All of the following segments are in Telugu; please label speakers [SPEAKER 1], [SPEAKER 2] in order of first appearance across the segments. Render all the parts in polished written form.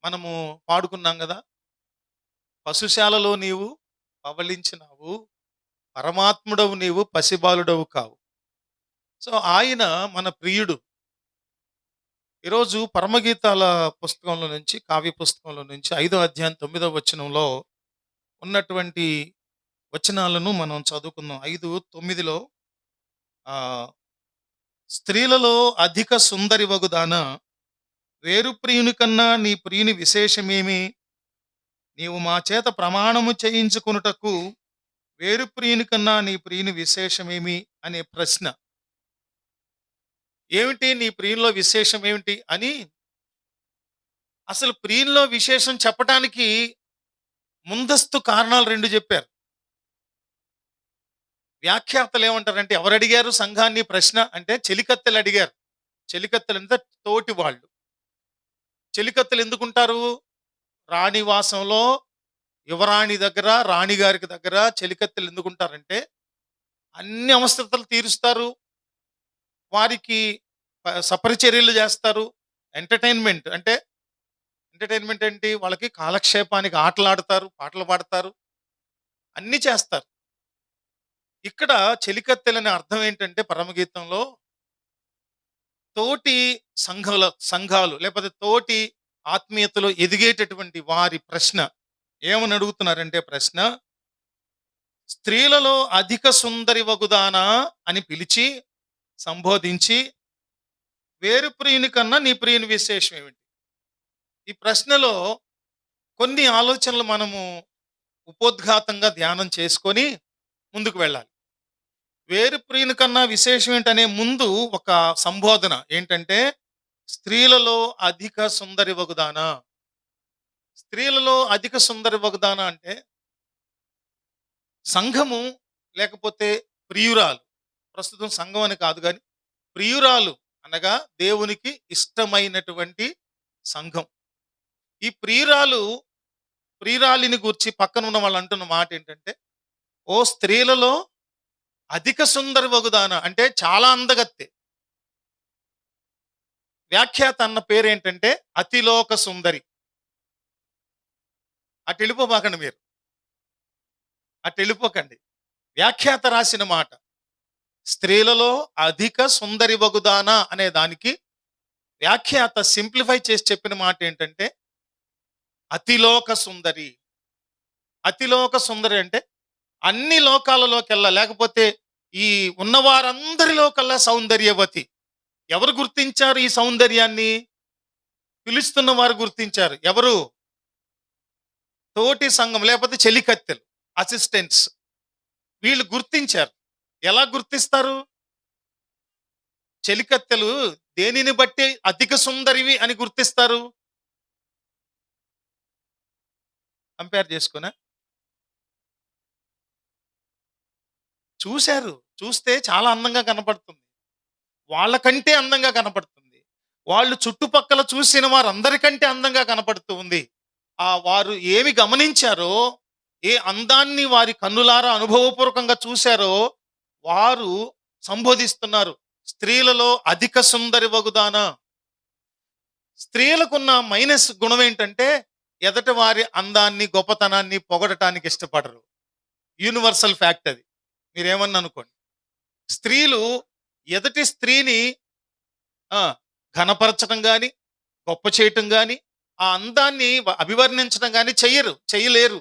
[SPEAKER 1] మనము పాడుకున్నాం గదా! పశుశాలలో నీవు పవళించినావు, పరమాత్ముడవు నీవు పసిబాలుడవు కావు. సో, ఆయన మన ప్రియుడు. ఈరోజు పరమగీతాల పుస్తకంలో నుంచి, కావ్య పుస్తకంలో నుంచి 5వ అధ్యాయం 9వ వచనంలో ఉన్నటువంటి వచనాలను మనం చదువుకుందాం. 5:9లో ఆహ్, స్త్రీలలో అధిక సుందరివగుదానా, వేరు ప్రియుని కన్నా నీ ప్రియుని విశేషమేమి? నీవు మా చేత ప్రమాణము చేయించుకొనుటకు వేరు ప్రియుని కన్నా నీ ప్రియుని విశేషమేమి అనే ప్రశ్న. ఏమిటి నీ ప్రియునిలో విశేషం ఏమిటి అని అసలు ప్రియునిలో విశేషం చెప్పటానికి ముందస్తు కారణాలు 2 చెప్పారు. వ్యాఖ్యాతలు ఏమంటారంటే ఎవరడిగారు సంఘాన్ని ప్రశ్న అంటే చెలికత్తెలు అడిగారు. చెలికత్తెలంటే తోటి వాళ్ళు. చెలికత్తెలు ఎందుకుంటారు? రాణివాసంలో యువరాణి దగ్గర, రాణి గారికి దగ్గర చెలికత్తెలు ఎందుకుంటారంటే అన్ని అవసరతలు తీరుస్తారు. వారికి సపరిచర్యలు చేస్తారు. ఎంటర్‌టైన్‌మెంట్ అంటే ఎంటర్‌టైన్‌మెంట్ ఏంటి? వాళ్ళకి కాలక్షేపానికి ఆటలాడతారు, పాటలు పాడతారు, అన్నీ చేస్తారు. ఇక్కడ చెలికత్తెలనే అర్థం ఏంటంటే పరమగీతంలో తోటి సంఘాలు లేకపోతే తోటి ఆత్మీయతలో ఎదిగేటటువంటి వారి ప్రశ్న. ఏమని అడుగుతున్నారంటే ప్రశ్న, స్త్రీలలో అధిక సుందరి వగుదానా అని పిలిచి, సంబోధించి, వేరు ప్రియుని కన్నా నీ ప్రియుని విశేషం ఏమిటి? ఈ ప్రశ్నలో కొన్ని ఆలోచనలు మనము ఉపోద్ఘాతంగా ధ్యానం చేసుకొని ముందుకు వెళ్ళాలి. వేరు ప్రియుని కన్నా విశేషం ఏంటనే ముందు ఒక సంబోధన ఏంటంటే, స్త్రీలలో అధిక సుందరి వగుదానా. స్త్రీలలో అధిక సుందరి వగుదానా అంటే సంఘము లేకపోతే ప్రియురాలు. ప్రస్తుతం సంఘం అని కాదు గాని, ప్రియురాలు అనగా దేవునికి ఇష్టమైనటువంటి సంఘం. ఈ ప్రియురాలిని గూర్చి పక్కన ఉన్న వాళ్ళు అంటున్న మాట ఏంటంటే, ఓ స్త్రీలలో అధిక సుందరి వగుదాన అంటే చాలా అందగత్తె. వ్యాఖ్యాత అన్న పేరేంటంటే అతిలోక సుందరి. అటెళ్ళిపోమాకండి మీరు. అటెళ్ళిపోకండి. వ్యాఖ్యాత రాసిన మాట. స్త్రీలలో అధిక సుందరి వగుదాన అనే దానికి వ్యాఖ్యాత సింప్లిఫై చేసి చెప్పిన మాట ఏంటంటే అతిలోక సుందరి. అతిలోక సుందరి అంటే అన్ని లోకాలలోకెల్లా లేకపోతే ఈ ఉన్నవారందరిలో కల్లా సౌందర్యవతి. ఎవరు గుర్తించారు ఈ సౌందర్యాన్ని? పిలుస్తున్న వారు గుర్తించారు. ఎవరు? తోటి సంఘం లేకపోతే చెలికత్తెలు, అసిస్టెంట్స్. వీళ్ళు గుర్తించారు. ఎలా గుర్తిస్తారు? చెలికత్తెలు దేనిని బట్టి అధిక సుందరివి అని గుర్తిస్తారు? కంపేర్ చేసుకొనా? చూసారు. చూస్తే చాలా అందంగా కనపడుతుంది. వాళ్ళకంటే అందంగా కనపడుతుంది. వాళ్ళు చుట్టుపక్కల చూసిన వారందరికంటే అందంగా కనపడుతూ ఉంది. వారు ఏమి గమనించారో, ఏ అందాన్ని వారి కన్నులారా అనుభవపూర్వకంగా చూసారో, వారు సంబోధిస్తున్నారు. స్త్రీలలో అధిక సుందరి వగుదానా. స్త్రీలకున్న మైనస్ గుణం ఏంటంటే, ఎదటి వారి అందాన్ని, గొప్పతనాన్ని పొగడటానికి ఇష్టపడరు. యూనివర్సల్ ఫ్యాక్ట్ అది. మీరేమన్నా అనుకోండి. స్త్రీలు ఎదుటి స్త్రీని ఆ! ఘనపరచటం గాని, గొప్ప చేయటం గాని, ఆ అందాన్ని అభివర్ణించడం గాని చెయ్యరు. చెయ్యలేరు.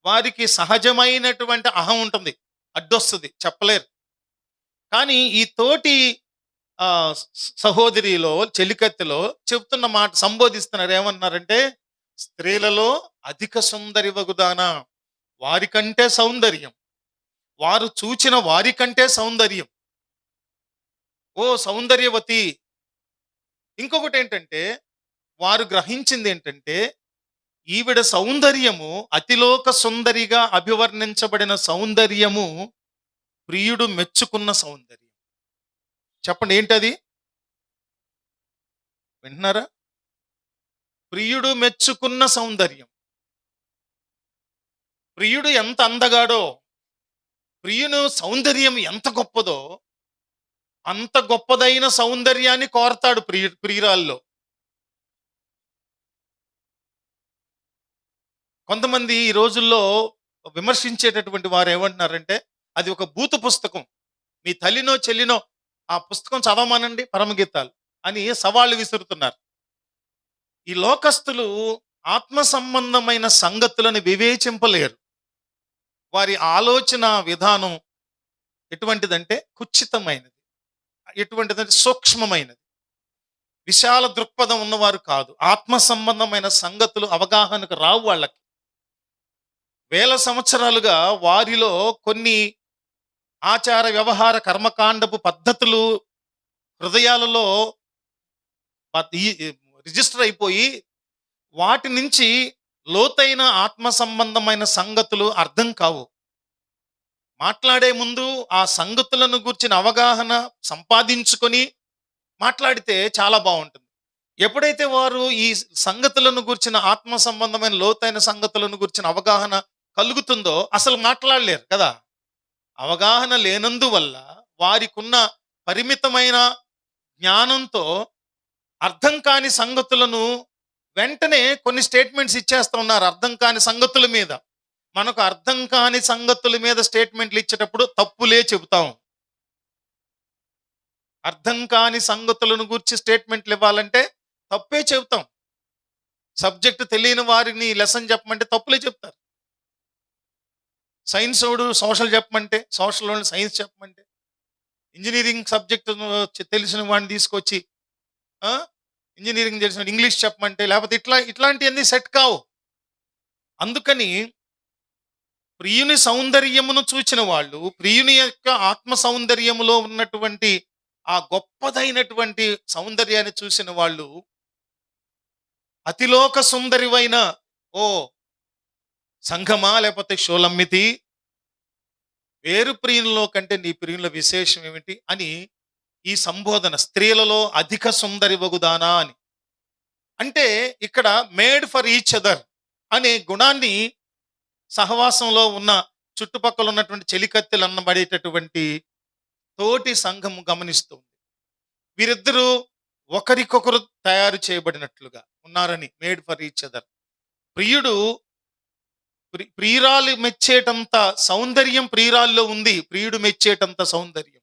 [SPEAKER 1] వారికి సహజమైనటువంటి అహం ఉంటుంది. అడ్డొస్తది. చెప్పలేరు. కానీ ఈ తోటి సహోదరిలో, చెలికత్తెలో చెప్తున్న మాట సంబోధిస్తున్నారు. ఏమన్నారంటే, స్త్రీలలో అధిక సుందరి వగుదానా. వారికంటే సౌందర్యం. వారు చూచిన వారికంటే సౌందర్యం. ఓ సౌందర్యవతి. ఇంకొకటేంటంటే, వారు గ్రహించిందేంటంటే, ఈవిడ సౌందర్యము అతిలోక సుందరిగా అభివర్ణించబడిన సౌందర్యము ప్రియుడు మెచ్చుకున్న సౌందర్యం. చెప్పండి ఏంటది? వింటున్నారా? ప్రియుడు మెచ్చుకున్న సౌందర్యం. ప్రియుడు ఎంత అందగాడో, ప్రియుని సౌందర్యం ఎంత గొప్పదో, అంత గొప్పదైన సౌందర్యాన్ని కోరతాడు ప్రియురాల్లో. కొంతమంది ఈ రోజుల్లో విమర్శించేటటువంటి వారు ఏమంటున్నారంటే, అది ఒక భూత పుస్తకం. మీ తల్లినో, చెల్లినో ఆ పుస్తకం చదవమనండి పరమగీతాలు అని సవాళ్లు విసురుతున్నారు. ఈ లోకస్తులు ఆత్మ సంబంధమైన సంగతులను వివేచింపలేరు. వారి ఆలోచన విధానం ఎటువంటిదంటే కుచ్చితమైనది. ఎటువంటిదంటే సూక్ష్మమైనది. విశాల దృక్పథం ఉన్నవారు కాదు. ఆత్మ సంబంధమైన సంగతులు అవగాహనకు రావు వాళ్ళకి. వేల సంవత్సరాలుగా వారిలో కొన్ని ఆచార, వ్యవహార, కర్మకాండపు పద్ధతులు హృదయాలలో రిజిస్టర్ అయిపోయి వాటి నుంచి లోతైన ఆత్మ సంబంధమైన సంగతులు అర్థం కావు. మాట్లాడే ముందు ఆ సంగతులను గూర్చిన అవగాహన సంపాదించుకొని మాట్లాడితే చాలా బావుంటుంది. ఎప్పుడైతే వారు ఈ సంగతులను గూర్చిన ఆత్మ సంబంధమైన లోతైన సంగతులను గూర్చిన అవగాహన కలుగుతుందో అసలు మాట్లాడలేరు కదా! అవగాహన లేనందువల్ల వారికున్న పరిమితమైన జ్ఞానంతో అర్థం కాని సంగతులను వెంటనే కొన్ని స్టేట్మెంట్స్ ఇచ్చేస్తా ఉన్నారు అర్థం కాని సంగతుల మీద. మనకు అర్థం కాని సంగతుల మీద స్టేట్మెంట్లు ఇచ్చేటప్పుడు తప్పులే చెబుతాం. అర్థం కాని సంగతులను గూర్చి స్టేట్మెంట్లు ఇవ్వాలంటే తప్పే చెబుతాం. సబ్జెక్ట్ తెలియని వారిని లెసన్ చెప్పమంటే తప్పులే చెప్తారు. సైన్సోడు సోషల్ చెప్పమంటే, సోషలోళ్ళు సైన్స్ చెప్పమంటే, ఇంజినీరింగ్ సబ్జెక్ట్ తెలిసిన వాడిని తీసుకొచ్చి ఆ! ఇంజినీరింగ్ తెలిసిన ఇంగ్లీష్ చెప్పమంటే, లేకపోతే ఇట్లాంటియన్నీ సెట్ కావు. అందుకని ప్రియుని సౌందర్యమును చూచిన వాళ్ళు, ప్రియుని యొక్క ఆత్మ సౌందర్యములో ఉన్నటువంటి ఆ గొప్పదైనటువంటి సౌందర్యాన్ని చూసిన వాళ్ళు, అతిలోక సుందరివైన ఓ సంఘమా లేకపోతే షోలమ్మితి, వేరు ప్రియునిలో కంటే నీ ప్రియునిలో విశేషం ఏమిటి అని ఈ సంబోధన స్త్రీలలో అధిక సుందరి వగుదానా అని. అంటే ఇక్కడ మేడ్ ఫర్ ఈచ్ అదర్ అనే గుణాన్ని సహవాసంలో ఉన్న చుట్టుపక్కల ఉన్నటువంటి చెలికత్తెలు అన్నబడేటటువంటి తోటి సంఘము గమనిస్తుంది. వీరిద్దరూ ఒకరికొకరు తయారు చేయబడినట్లుగా ఉన్నారని మేడ్ ఫర్ ఈచ్ అదర్. ప్రియుడు ప్రియురాలు మెచ్చేటంత సౌందర్యం ప్రియురాల్లో ఉంది. ప్రియుడు మెచ్చేటంత సౌందర్యం.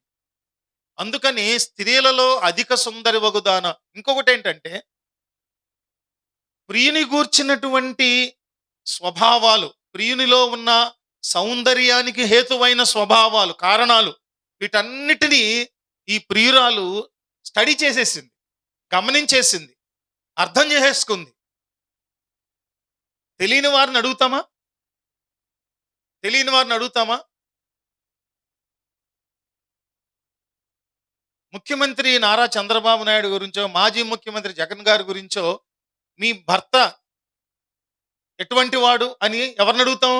[SPEAKER 1] అందుకని స్త్రీలలో అధిక సుందరి వగుదాన. ఇంకొకటి ఏంటంటే ప్రియుని గూర్చినటువంటి స్వభావాలు, ప్రియునిలో ఉన్న సౌందర్యానికి హేతువైన స్వభావాలు, కారణాలు వీటన్నిటినీ ఈ ప్రియురాలు స్టడీ చేసేసింది, గమనించేసింది, అర్థం చేసేసుకుంది. తెలియని వారిని అడుగుతామా? తెలియని వారిని అడుగుతామా? ముఖ్యమంత్రి నారా చంద్రబాబు నాయుడు గురించో, మాజీ ముఖ్యమంత్రి జగన్ గారి గురించో, మీ భర్త ఎటువంటి వాడు అని ఎవరిని అడుగుతాం?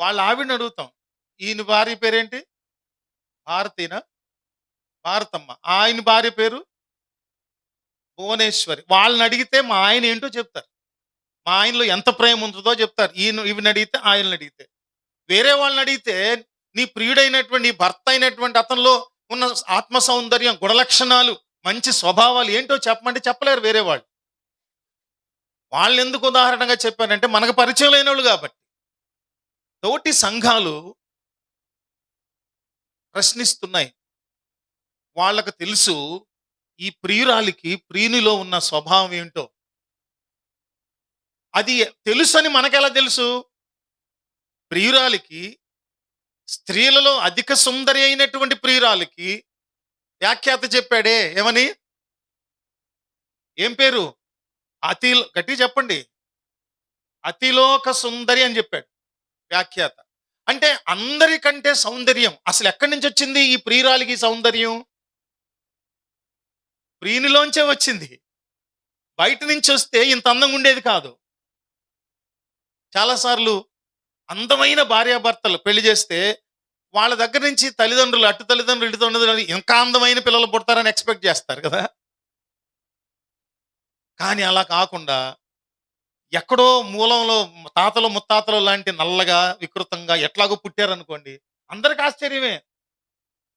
[SPEAKER 1] వాళ్ళ ఆవిడని అడుగుతాం. ఈయన భార్య పేరేంటి? భారతీనా? భారతమ్మ. ఆయన భార్య పేరు భువనేశ్వరి. వాళ్ళని అడిగితే మా ఆయన ఏంటో చెప్తారు. మా ఆయనలో ఎంత ప్రేమ ఉంటుందో చెప్తారు. ఈవిని అడిగితే, ఆయనని అడిగితే. వేరే వాళ్ళని అడిగితే నీ ప్రియుడైనటువంటి నీ భర్త అయినటువంటి అతనిలో ఉన్న ఆత్మ సౌందర్యం, గుణలక్షణాలు, మంచి స్వభావాలు ఏంటో చెప్పమంటే చెప్పలేరు వేరే వాళ్ళు. వాళ్ళని ఎందుకు ఉదాహరణగా చెప్పానంటే మనకు పరిచయం లేనోళ్ళు కాబట్టి. తోటి సంఘాలు ప్రశ్నిస్తున్నాయి. వాళ్ళకు తెలుసు ఈ ప్రియురాలికి ప్రియునిలో ఉన్న స్వభావం ఏంటో. అది తెలుసని మనకెలా తెలుసు? ప్రియురాలికి, స్త్రీలలో అధిక సుందరి అయినటువంటి ప్రియురాలికి వ్యాఖ్యాత చెప్పాడే ఏమని? ఏం పేరు? గట్టిగా చెప్పండి. అతిలోక సుందరి అని చెప్పాడు వ్యాఖ్యాత. అంటే అందరికంటే సౌందర్యం అసలు ఎక్కడి నుంచి వచ్చింది ఈ ప్రియురాలికి సౌందర్యం? ప్రియునిలోంచే వచ్చింది. బయట నుంచి వస్తే ఇంత అందంగా ఉండేది కాదు. చాలాసార్లు అందమైన భార్యాభర్తలు పెళ్లి చేస్తే వాళ్ళ దగ్గర నుంచి తల్లిదండ్రులు, అటు తల్లిదండ్రులు, ఇటు తల్లిదండ్రులు ఇంకా అందమైన పిల్లలు పుడతారని ఎక్స్పెక్ట్ చేస్తారు కదా. కానీ అలా కాకుండా ఎక్కడో మూలంలో తాతలు ముత్తాతలు లాంటి నల్లగా వికృతంగా ఎట్లాగో పుట్టారనుకోండి, అందరికి ఆశ్చర్యమే.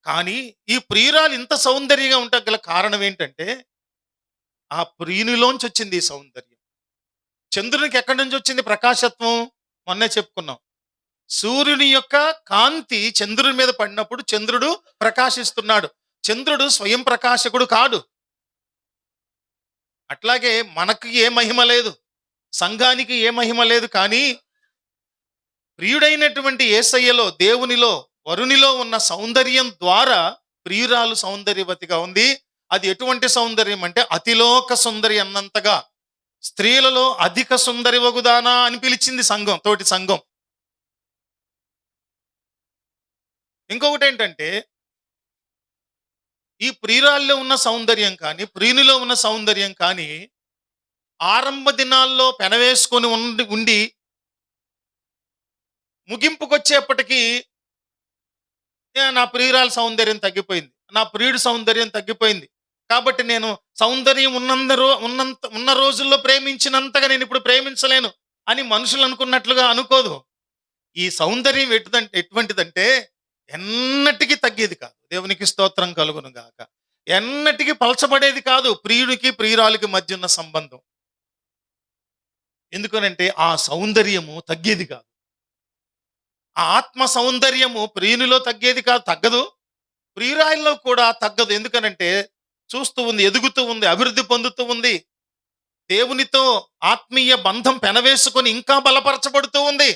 [SPEAKER 1] కానీ ఈ ప్రియురాలు ఇంత సౌందర్యంగా ఉంటే గల కారణం ఏంటంటే ఆ ప్రియునిలోంచి వచ్చింది ఈ సౌందర్యం. చంద్రునికి ఎక్కడి నుంచి వచ్చింది ప్రకాశత్వం? మొన్నే చెప్పుకున్నాం. సూర్యుని యొక్క కాంతి చంద్రుని మీద పడినప్పుడు చంద్రుడు ప్రకాశిస్తున్నాడు. చంద్రుడు స్వయం ప్రకాశకుడు కాడు. అట్లాగే మనకి ఏ మహిమ లేదు, సంఘానికి ఏ మహిమ లేదు. కానీ ప్రియుడైనటువంటి యేసయ్యలో, దేవునిలో, వరునిలో ఉన్న సౌందర్యం ద్వారా ప్రియురాలు సౌందర్యవతిగా ఉంది. అది ఎటువంటి సౌందర్యం అంటే అతిలోక సుందరి అన్నంతగా, స్త్రీలలో అధిక సుందరి వగుదానా అని పిలిచింది సంఘం, తోటి సంఘం. ఇంకొకటి ఏంటంటే, ఈ ప్రియురాల్లో ఉన్న సౌందర్యం కానీ, ప్రియునిలో ఉన్న సౌందర్యం కానీ ఆరంభ దినాల్లో పెనవేసుకొని ఉండి ముగింపుకొచ్చేప్పటికీ నా ప్రియురాల సౌందర్యం తగ్గిపోయింది, నా ప్రియుడి సౌందర్యం తగ్గిపోయింది, కాబట్టి నేను సౌందర్యం ఉన్న రోజుల్లో ప్రేమించినంతగా నేను ఇప్పుడు ప్రేమించలేను అని మనుషులు అనుకున్నట్లుగా అనుకోదు. ఈ సౌందర్యం ఎటువంటిదంటే ఎన్నటికీ తగ్గేది కాదు. దేవునికి స్తోత్రం కలుగును గాక. ఎన్నటికీ పలచబడేది కాదు ప్రియుడికి ప్రియురాలికి మధ్య ఉన్న సంబంధం. ఎందుకనంటే ఆ సౌందర్యము తగ్గేది కాదు. ఆ ఆత్మ సౌందర్యము ప్రియునిలో తగ్గేది కాదు, తగ్గదు. ప్రియురాయిల్లో కూడా తగ్గదు. ఎందుకనంటే చూస్తూ ఉంది, ఎదుగుతూ ఉంది, అభివృద్ధి పొందుతూ ఉంది, దేవునితో ఆత్మీయ బంధం పెనవేసుకొని ఇంకా బలపరచబడుతూ ఉంది.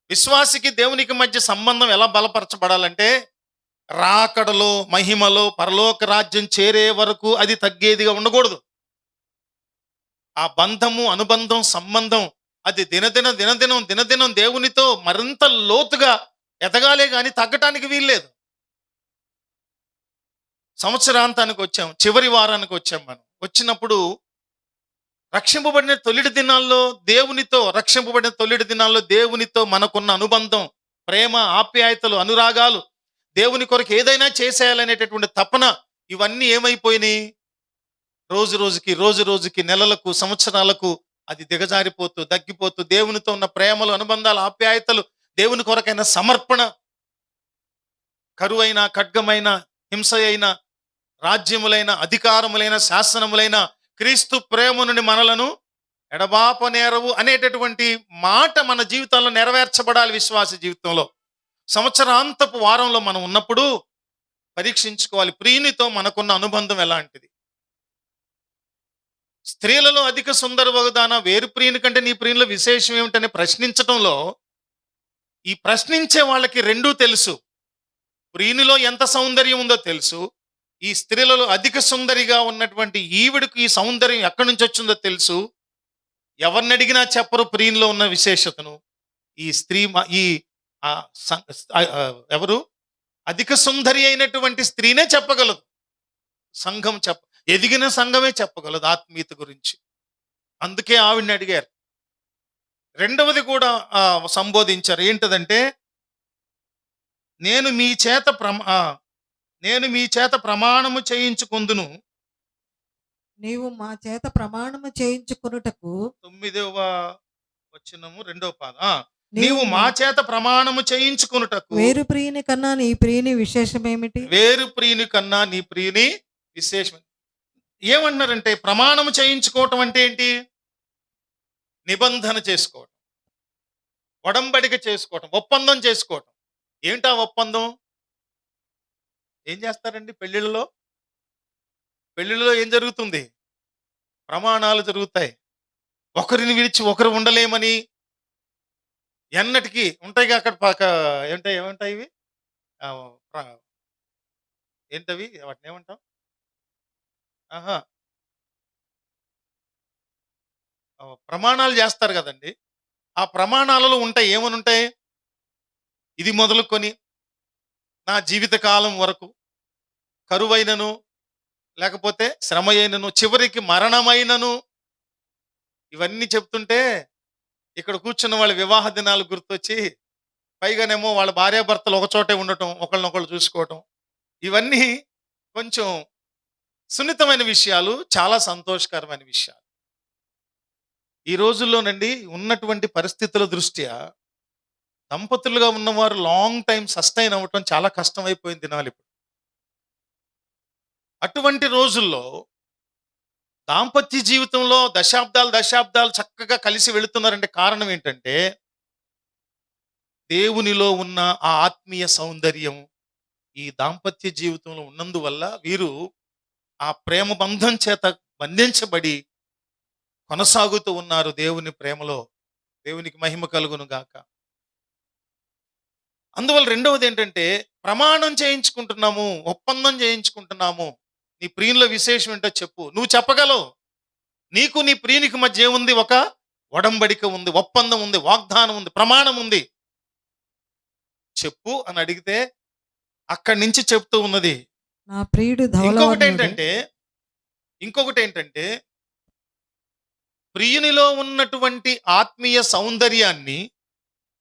[SPEAKER 1] విశ్వాసికి దేవునికి మధ్య సంబంధం ఎలా బలపరచబడాలంటే రాకడలో, మహిమలో, పరలోక రాజ్యం చేరే వరకు అది తగ్గేదిగా ఉండకూడదు. ఆ బంధము, అనుబంధం, సంబంధం అది దినదినం దేవునితో మరింత లోతుగా ఎదగాలే కానీ తగ్గటానికి వీల్లేదు. సంవత్సరాంతానికి వచ్చాం, చివరి వారానికి వచ్చాం. మనం వచ్చినప్పుడు రక్షింపబడిన తొలిటి దినాల్లో దేవునితో మనకున్న అనుబంధం, ప్రేమ, ఆప్యాయతలు, అనురాగాలు, దేవుని కొరకు ఏదైనా చేసేయాలనేటటువంటి తపన, ఇవన్నీ ఏమైపోయినాయి? రోజు రోజుకి, నెలలకు, సంవత్సరాలకు అది దిగజారిపోతూ, తగ్గిపోతూ, దేవునితో ఉన్న ప్రేమలు, అనుబంధాలు, ఆప్యాయతలు, దేవుని కొరకైన సమర్పణ, కరువైన, ఖడ్గమైన, హింస అయిన, రాజ్యములైన, అధికారములైన, శాసనములైన క్రీస్తు ప్రేమ నుండి మనలను ఎడబాపనేరవు అనేటటువంటి మాట మన జీవితంలో నెరవేర్చబడాలి. విశ్వాస జీవితంలో సంవత్సరాంతపు వారంలో మనం ఉన్నప్పుడు పరీక్షించుకోవాలి, ప్రియునితో మనకున్న అనుబంధం ఎలాంటిది. స్త్రీలలో అధిక సుందర వగుదానా, వేరు ప్రియుని కంటే నీ ప్రియునిలో విశేషం ఏమిటని ప్రశ్నించటంలో, ఈ ప్రశ్నించే వాళ్ళకి రెండూ తెలుసు. ప్రియునిలో ఎంత సౌందర్యం ఉందో తెలుసు, ఈ స్త్రీలలో అధిక సుందరిగా ఉన్నటువంటి ఈవిడకు ఈ సౌందర్యం ఎక్కడి నుంచి వచ్చిందో తెలుసు. ఎవరిని అడిగినా చెప్పరు ప్రియునిలో ఉన్న విశేషతను. ఈ స్త్రీ ఎవరు అధిక సుందరి అయినటువంటి స్త్రీనే చెప్పగలదు. సంఘం ఎదిగిన సంఘమే చెప్పగలదు ఆత్మీయత గురించి. అందుకే ఆవిడని అడిగారు. రెండవది కూడా సంబోధించారు. ఏంటదంటే, నేను మీ చేత ప్రమాణము చేయించుకొందును.
[SPEAKER 2] నీవు మా చేత ప్రమాణము చేయించుకొనుటకు
[SPEAKER 1] 9వ వచనము 2వ పాదం. నీవు మా చేత ప్రమాణము చేయించుకొనుటకు
[SPEAKER 2] వేరు ప్రియుని కన్నా నీ ప్రియుని విశేషమేమిటి?
[SPEAKER 1] వేరు ప్రియుని కన్నా నీ ప్రియుని విశేషం. ఏమన్నారంటే, ప్రమాణము చేయించుకోవటం అంటే ఏంటి? నిబంధన చేసుకోవటం, ఒడంబడిక చేసుకోవటం, ఒప్పందం చేసుకోవటం. ఏంటా ఒప్పందం? ఏం చేస్తారండి పెళ్ళిళ్ళలో? ఏం జరుగుతుంది? ప్రమాణాలు జరుగుతాయి. ఒకరిని విడిచి ఒకరు ఉండలేమని ఎన్నటికీ ఉంటాయిగా. అక్కడ ఏమంటాయి ఇవి? ఏంటవి? వాటిని ఏమంటాం? ప్రమాణాలు చేస్తారు కదండి. ఆ ప్రమాణాలలో ఉంటాయి, ఏమని ఉంటాయి? ఇది మొదలుకొని నా జీవితకాలం వరకు, కరువైనను, లేకపోతే శ్రమ అయినను, చివరికి మరణమైనను, ఇవన్నీ చెప్తుంటే ఇక్కడ కూర్చున్న వాళ్ళ వివాహ దినాలు గుర్తొచ్చి, పైగానేమో వాళ్ళ భార్యాభర్తలు ఒకచోటే ఉండటం, ఒకళ్ళనొకళ్ళు చూసుకోవటం, ఇవన్నీ కొంచెం సున్నితమైన విషయాలు, చాలా సంతోషకరమైన విషయాలు. ఈ రోజుల్లోనండి ఉన్నటువంటి పరిస్థితుల దృష్ట్యా దంపతులుగా ఉన్నవారు లాంగ్ టైం సస్టైన్ అవ్వటం చాలా కష్టమైపోయింది దినాలు ఇప్పుడు. అటువంటి రోజుల్లో దాంపత్య జీవితంలో దశాబ్దాలు దశాబ్దాలు చక్కగా కలిసి వెళుతున్నారంటే కారణం ఏంటంటే దేవునిలో ఉన్న ఆ ఆత్మీయ సౌందర్యం ఈ దాంపత్య జీవితంలో ఉన్నందువల్ల వీరు ఆ ప్రేమ బంధం చేత బంధించబడి కొనసాగుతూ ఉన్నారు దేవుని ప్రేమలో. దేవునికి మహిమ కలుగును గాక. అందువల్ల రెండవది ఏంటంటే ప్రమాణం చేయించుకుంటున్నాము, ఒప్పందం చేయించుకుంటున్నాము. నీ ప్రియుల విశేషం ఏంటో చెప్పు. నువ్వు చెప్పగలవు. నీకు నీ ప్రియునికి మధ్య ఏముంది? ఒక ఒడంబడిక ఉంది, ఒప్పందం ఉంది, వాగ్దానం ఉంది, ప్రమాణం ఉంది. చెప్పు అని అడిగితే అక్కడి నుంచి చెప్తూ ఉన్నది.
[SPEAKER 2] నా ప్రియుడు
[SPEAKER 1] ఇంకొకటి
[SPEAKER 2] ధవలవర్ణుడు.
[SPEAKER 1] ఏంటంటే ఇంకొకటి ఏంటంటే ప్రియునిలో ఉన్నటువంటి ఆత్మీయ సౌందర్యాన్ని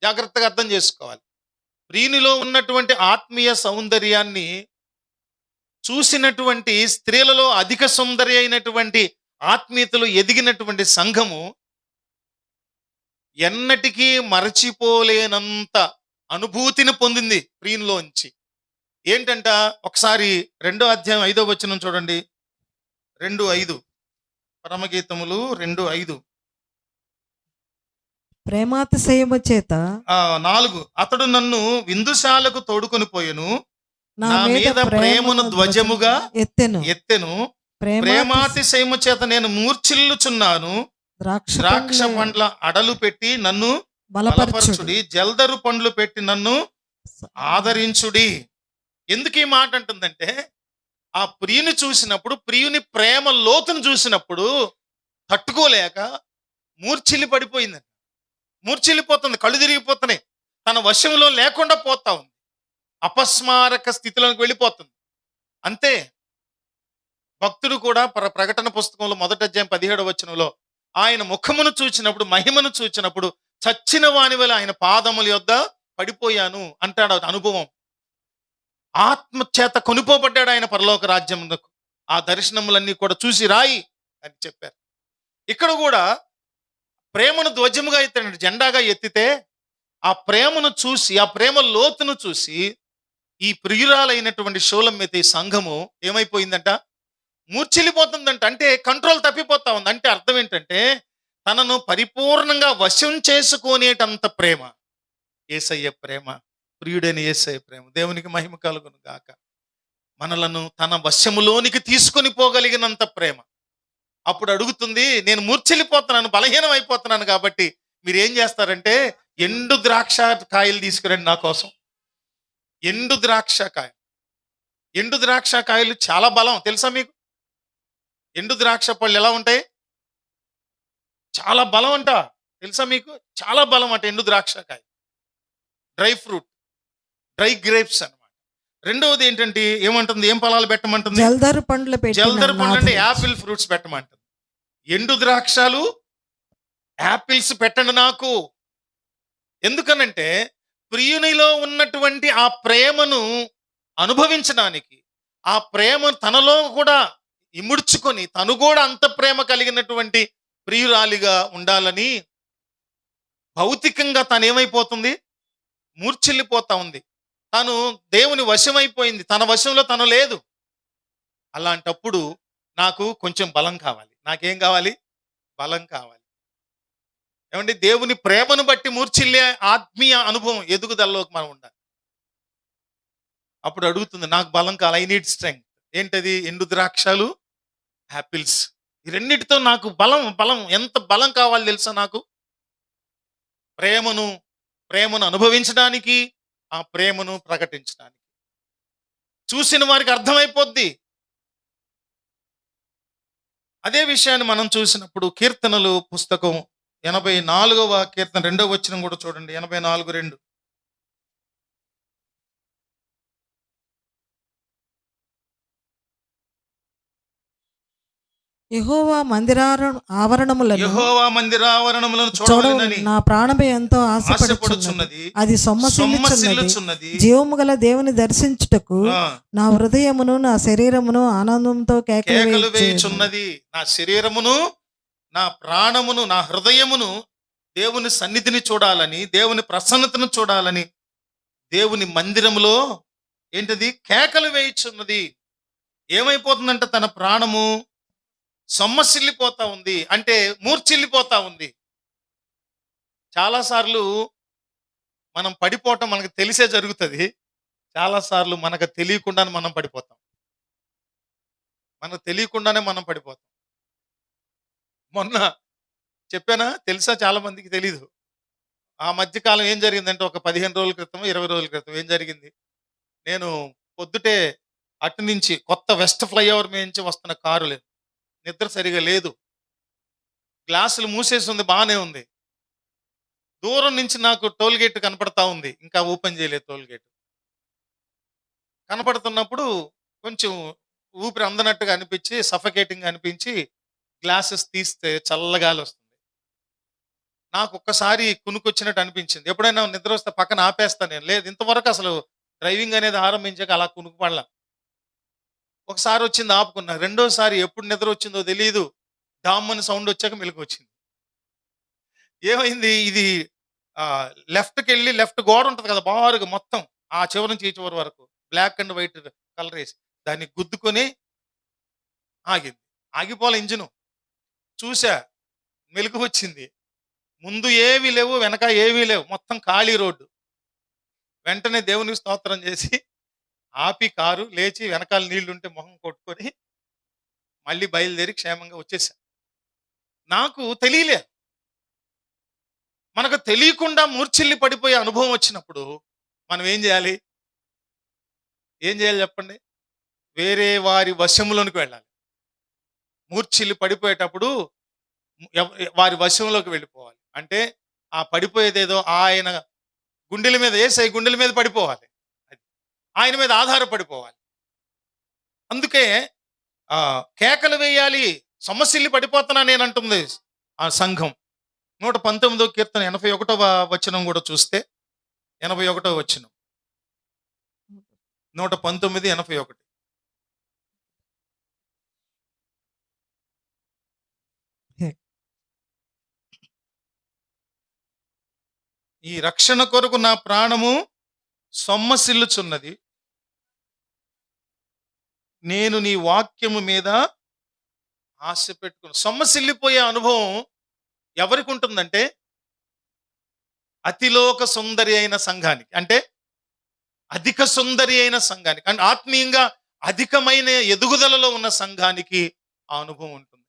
[SPEAKER 1] జాగ్రత్తగా అర్థం చేసుకోవాలి. ప్రియునిలో ఉన్నటువంటి ఆత్మీయ సౌందర్యాన్ని చూసినటువంటి స్త్రీలలో అధిక సుందరి అయినటువంటి ఆత్మీయతలు ఎదిగినటువంటి సంఘము ఎన్నటికీ మరచిపోలేనంత అనుభూతిని పొందింది ప్రియునిలోంచి. ఏంటంట? ఒకసారి 2వ అధ్యాయం 5వ వచనం చూడండి. 2:5 పరమగీతములు 2:5.
[SPEAKER 2] ప్రేమాతిశయము చేత
[SPEAKER 1] 4 అతడు నన్ను విందుశాలకు తోడుకొని పోయెను,
[SPEAKER 2] నా
[SPEAKER 1] నా
[SPEAKER 2] మీద
[SPEAKER 1] మీద ప్రేమను ధ్వజముగా
[SPEAKER 2] ఎత్తెను.
[SPEAKER 1] ఎత్తెను, ప్రేమాతిశయము చేత నేను మూర్ఛిల్లుచున్నాను.
[SPEAKER 2] ద్రాక్ష
[SPEAKER 1] ద్రాక్ష పండ్ల అడలు పెట్టి నన్ను బలపరచుడి, జల్దరు పండ్లు పెట్టి నన్ను ఆదరించుడి. ఎందుకు ఈ మాట అంటుందంటే ఆ ప్రియుని చూసినప్పుడు, ప్రియుని ప్రేమ లోతును చూసినప్పుడు తట్టుకోలేక మూర్ఛిల్లి పడిపోయిందండి. మూర్ఛిల్లిపోతుంది, కళ్ళు తిరిగిపోతున్నాయి, తన వశంలో లేకుండా పోతా ఉంది, అపస్మారక స్థితిలోకి వెళ్ళిపోతుంది. అంతే. భక్తుడు కూడా ప్రకటన పుస్తకంలో 1వ అధ్యాయం 17వ వచనంలో ఆయన ముఖమును చూచినప్పుడు, మహిమను చూచినప్పుడు చచ్చిన వాని వల్ల ఆయన పాదముల యొద్ద పడిపోయాను అంటాడు. అనుభవం. ఆత్మ చేత కొనుపోబడ్డాడు ఆయన పరలోక రాజ్యమునకు. ఆ దర్శనములన్నీ కూడా చూసి రాయి అని చెప్పారు. ఇక్కడ కూడా ప్రేమను ధ్వజముగా ఎత్తాడు, జెండాగా ఎత్తితే ఆ ప్రేమను చూసి, ఆ ప్రేమ లోతును చూసి ఈ ప్రియురాలైనటువంటి షోలమ్మెతి సంఘము ఏమైపోయిందంట? మూర్ఛిల్లిపోతుందంట. అంటే కంట్రోల్ తప్పిపోతా ఉంది. అంటే అర్థం ఏంటంటే తనను పరిపూర్ణంగా వశం చేసుకునేటంత ప్రేమ యేసయ్య ప్రేమ, ప్రియుడైన యేసయ్య ప్రేమ. దేవునికి మహిమ కలుగును గాక. మనలను తన వశములోనికి తీసుకొని పోగలిగినంత ప్రేమ. అప్పుడు అడుగుతుంది, నేను మూర్ఛిల్లిపోతున్నాను, బలహీనం అయిపోతున్నాను, కాబట్టి మీరు ఏం చేస్తారంటే ఎండు ద్రాక్ష కాయలు తీసుకురండి నా కోసం. ఎండు ద్రాక్ష కాయలు. ఎండు ద్రాక్ష కాయలు చాలా బలం, తెలుసా మీకు? ఎండు ద్రాక్ష పళ్ళు ఎలా ఉంటాయి? చాలా బలం అంట, తెలుసా మీకు? చాలా బలం అంట ఎండు ద్రాక్ష కాయ. డ్రై ఫ్రూట్, డ్రై గ్రేప్స్ అన్నమాట. రెండవది ఏంటంటే ఏమంటుంది? ఏం ఫలాలు పెట్టమంటుంది?
[SPEAKER 2] జల్దరు పండ్లు
[SPEAKER 1] జల్దరు పండ్లు అంటే యాపిల్ ఫ్రూట్స్ పెట్టమంటుంది. ఎండు ద్రాక్షలు, యాపిల్స్ పెట్టండి నాకు. ఎందుకనంటే ప్రియునిలో ఉన్నటువంటి ఆ ప్రేమను అనుభవించడానికి, ఆ ప్రేమ తనలో కూడా ఇముడ్చుకొని తను కూడా అంత ప్రేమ కలిగినటువంటి ప్రియురాలిగా ఉండాలని భౌతికంగా తను ఏమైపోతుంది? మూర్ఛిల్లిపోతా ఉంది. తను దేవుని వశమైపోయింది, తన వశంలో తను లేదు. అలాంటప్పుడు నాకు కొంచెం బలం కావాలి. నాకేం కావాలి? బలం కావాలి. ఏమంటే దేవుని ప్రేమను బట్టి మూర్ఛిల్లే ఆత్మీయ అనుభవం, ఎదుగుదలలోకి మనం ఉండాలి. అప్పుడు అడుగుతుంది, నాకు బలం కావాలి, ఐ నీడ్ స్ట్రెంగ్త్. ఏంటది? ఎండు ద్రాక్షలు, యాపిల్స్. ఈ రెండిటితో నాకు బలం ఎంత బలం కావాలి తెలుసా? నాకు ప్రేమను అనుభవించడానికి, ఆ ప్రేమను ప్రకటించడానికి. చూసిన వారికి అర్థమైపోద్ది. అదే విషయాన్ని మనం చూసినప్పుడు కీర్తనలు పుస్తకం 84వ కీర్తన 2వ వచనం కూడా చూడండి. 84:2.
[SPEAKER 2] యెహోవా ఆవరణములను
[SPEAKER 1] చూడవలెనని
[SPEAKER 2] నా ప్రాణమే ఎంతో ఆశపడుచున్నది. అది సొమ్మసిల్లుచున్నది. జీవము గల దేవుని దర్శించుటకు నా హృదయమును నా శరీరమును ఆనందంతో కేకలు
[SPEAKER 1] వేయుచున్నది. నా శరీరమును, నా ప్రాణమును, నా హృదయమును దేవుని సన్నిధిని చూడాలని, దేవుని ప్రసన్నతను చూడాలని దేవుని మందిరములో ఏంటది? కేకలు వేయుచున్నది. ఏమైపోతుందంటే తన ప్రాణము సొమ్మసిల్లిపోతా ఉంది, అంటే మూర్చిల్లిపోతా ఉంది. చాలాసార్లు మనం పడిపోవటం మనకు తెలిసే జరుగుతుంది. చాలాసార్లు మనకు తెలియకుండానే మనం పడిపోతాం. మనకు తెలియకుండానే మనం పడిపోతాం. మొన్న చెప్పానా? తెలుసా? చాలా మందికి తెలీదు. ఆ మధ్య కాలం ఏం జరిగిందంటే, ఒక 15 రోజుల క్రితం, 20 రోజుల క్రితం ఏం జరిగింది? నేను పొద్దుటే అటు నుంచి కొత్త వెస్ట్ ఫ్లైఓవర్ మీద నుంచి వస్తున్న కారు లేదు. నిద్ర సరిగా లేదు. గ్లాసులు మూసేసి ఉంది, బానే ఉంది. దూరం నుంచి నాకు టోల్ గేట్ కనపడతా ఉంది. ఇంకా ఓపెన్ చేయలేదు టోల్ గేట్. కనపడుతున్నప్పుడు కొంచెం ఊపిరి అందనట్టుగా అనిపించి, సఫకేటింగ్ అనిపించి గ్లాసెస్ తీస్తే చల్లగాలి వస్తుంది. నాకు ఒక్కసారి కునుకొచ్చినట్టు అనిపించింది. ఎప్పుడైనా నిద్ర వస్తే పక్కన ఆపేస్తా నేను. లేదు, ఇంతవరకు అసలు డ్రైవింగ్ అనేది ఆరంభించాక అలా కునుకు పడలా. ఒకసారి వచ్చింది, ఆపుకున్నా. రెండోసారి ఎప్పుడు నిద్ర వచ్చిందో తెలియదు. డామ్మని సౌండ్ వచ్చాక మెలుకువ వచ్చింది. ఏమైంది, ఇది లెఫ్ట్‌కి వెళ్ళి, లెఫ్ట్ గోడ ఉంటది కదా బారుగా మొత్తం, ఆ చివరి నుంచి ఈ చివరి వరకు బ్లాక్ అండ్ వైట్ కలర్ వేసి దాన్ని గుద్దుకొని ఆగింది. ఆగిపోలే ఇంజిను. చూసా, మెలుకువ వచ్చింది. ముందు ఏమీ లేవు, వెనక ఏమీ లేవు, మొత్తం ఖాళీ రోడ్డు. వెంటనే దేవునికి స్తోత్రం చేసి ఆపి కారు, లేచి వెనకాల నీళ్లుంటే మొహం కొట్టుకొని మళ్ళీ బయలుదేరి క్షేమంగా వచ్చేసా. నాకు తెలియలే. మనకు తెలియకుండా మూర్ఛిల్లి పడిపోయే అనుభవం వచ్చినప్పుడు మనం ఏం చేయాలి? ఏం చేయాలి చెప్పండి? వేరే వారి వశంలోనికి వెళ్ళాలి. మూర్ఛిల్లి పడిపోయేటప్పుడు వారి వశంలోకి వెళ్ళిపోవాలి. అంటే ఆ పడిపోయేదేదో ఆయన గుండెల మీద, యేసయ్య గుండెల మీద పడిపోవాలి. అది ఆయన మీద ఆధారపడిపోవాలి. అందుకే కేకలు వేయాలి, సమస్యల్ని పడిపోతున్నా నేనంటుంది ఆ సంఘం. 119వ కీర్తన 81వ వచనం కూడా చూస్తే, 81వ వచనం, 119, 81. ఈ రక్షణ కొరకు నా ప్రాణము సొమ్మసిల్లుచున్నది, నేను నీ వాక్యము మీద ఆశ పెట్టుకుని. సొమ్మసిల్లిపోయే అనుభవం ఎవరికి ఉంటుందంటే, అతిలోక సుందరి అయిన సంఘానికి, అంటే అధిక సుందరి అయిన సంఘానికి, అంటే ఆత్మీయంగా అధికమైన ఎదుగుదలలో ఉన్న సంఘానికి ఆ అనుభవం ఉంటుంది.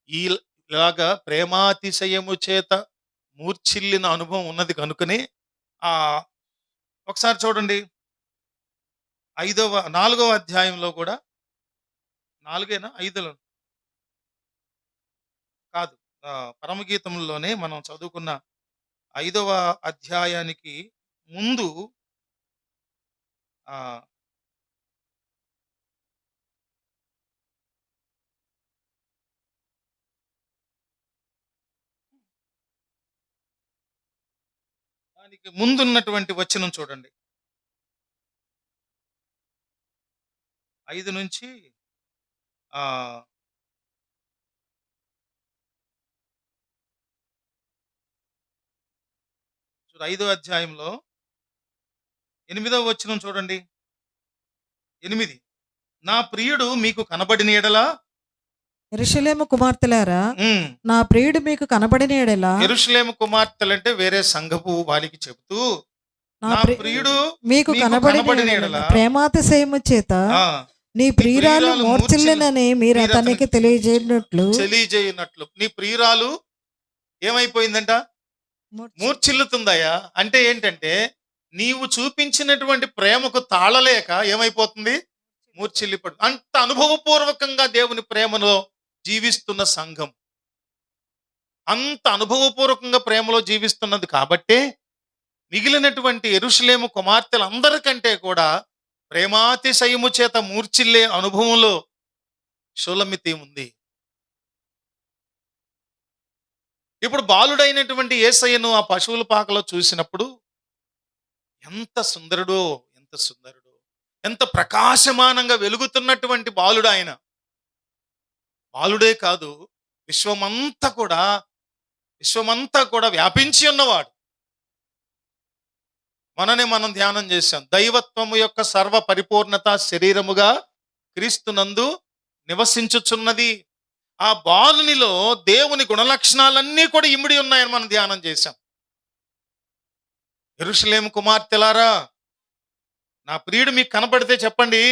[SPEAKER 1] ఇలాగా ప్రేమాతిశయము చేత మూర్ఛిల్లిన అనుభవం ఉన్నది కనుకనే ఆ ఒకసారి చూడండి, 4వ అధ్యాయంలో కూడా, 4 5 కాదు, పరమగీతంలోనే మనం చదువుకున్న 5వ అధ్యాయానికి ముందు ఆ దానికి ముందున్నటువంటి వచనం చూడండి. 5 నుంచి 5వ అధ్యాయంలో 8వ వచనం చూడండి. 8, నా ప్రియుడు మీకు కనబడిన ఎడల,
[SPEAKER 2] యెరూషలేము కుమార్తెలారా, నా ప్రియుడు మీకు కనబడిన ఎడల.
[SPEAKER 1] యెరూషలేము కుమార్తెలంటే వేరే సంఘపు వారికి చెబుతూ, నా ప్రియుడు
[SPEAKER 2] మీకు కనబడిన ఎడల ప్రేమాతిశయము చేత నీ ప్రియురాలు మూర్ఛిల్లినని మీరు అతనికి తెలియజేయనట్లు.
[SPEAKER 1] నీ ప్రియురాలు ఏమైపోయిందంట? మూర్ఛిల్లుతుందయ్యా. అంటే ఏంటంటే, నీవు చూపించినటువంటి ప్రేమకు తాళలేక ఏమైపోతుంది? మూర్ఛిల్లిపడు. అంత అనుభవపూర్వకంగా దేవుని ప్రేమలో జీవిస్తున్న సంఘం, అంత అనుభవపూర్వకంగా ప్రేమలో జీవిస్తున్నది కాబట్టే మిగిలినటువంటి యెరూషలేము కుమార్తెలందరికంటే కూడా ప్రేమాతిశయము చేత మూర్ఛిల్లే అనుభవంలో షూలమితి ఉంది. ఇప్పుడు బాలుడైనటువంటి యేసయ్యను ఆ పశువుల పాకలో చూసినప్పుడు ఎంత సుందరుడో, ఎంత సుందరుడో, ఎంత ప్రకాశమానంగా వెలుగుతున్నటువంటి బాలుడు ఆయన. బాలుడే కాదు, విశ్వమంతా కూడా వ్యాపించి ఉన్నవాడు. మనం ధ్యానం చేశాం, దైవత్వము యొక్క సర్వ పరిపూర్ణత శరీరముగా క్రీస్తునందు నివసించుచున్నది. ఆ బాలునిలో దేవుని గుణలక్షణాలన్నీ కూడా ఇమిడి ఉన్నాయని మనం ధ్యానం చేశాం. యెరూషలేము కుమార్తెలారా, నా ప్రియుడు మీకు కనపడితే చెప్పండి,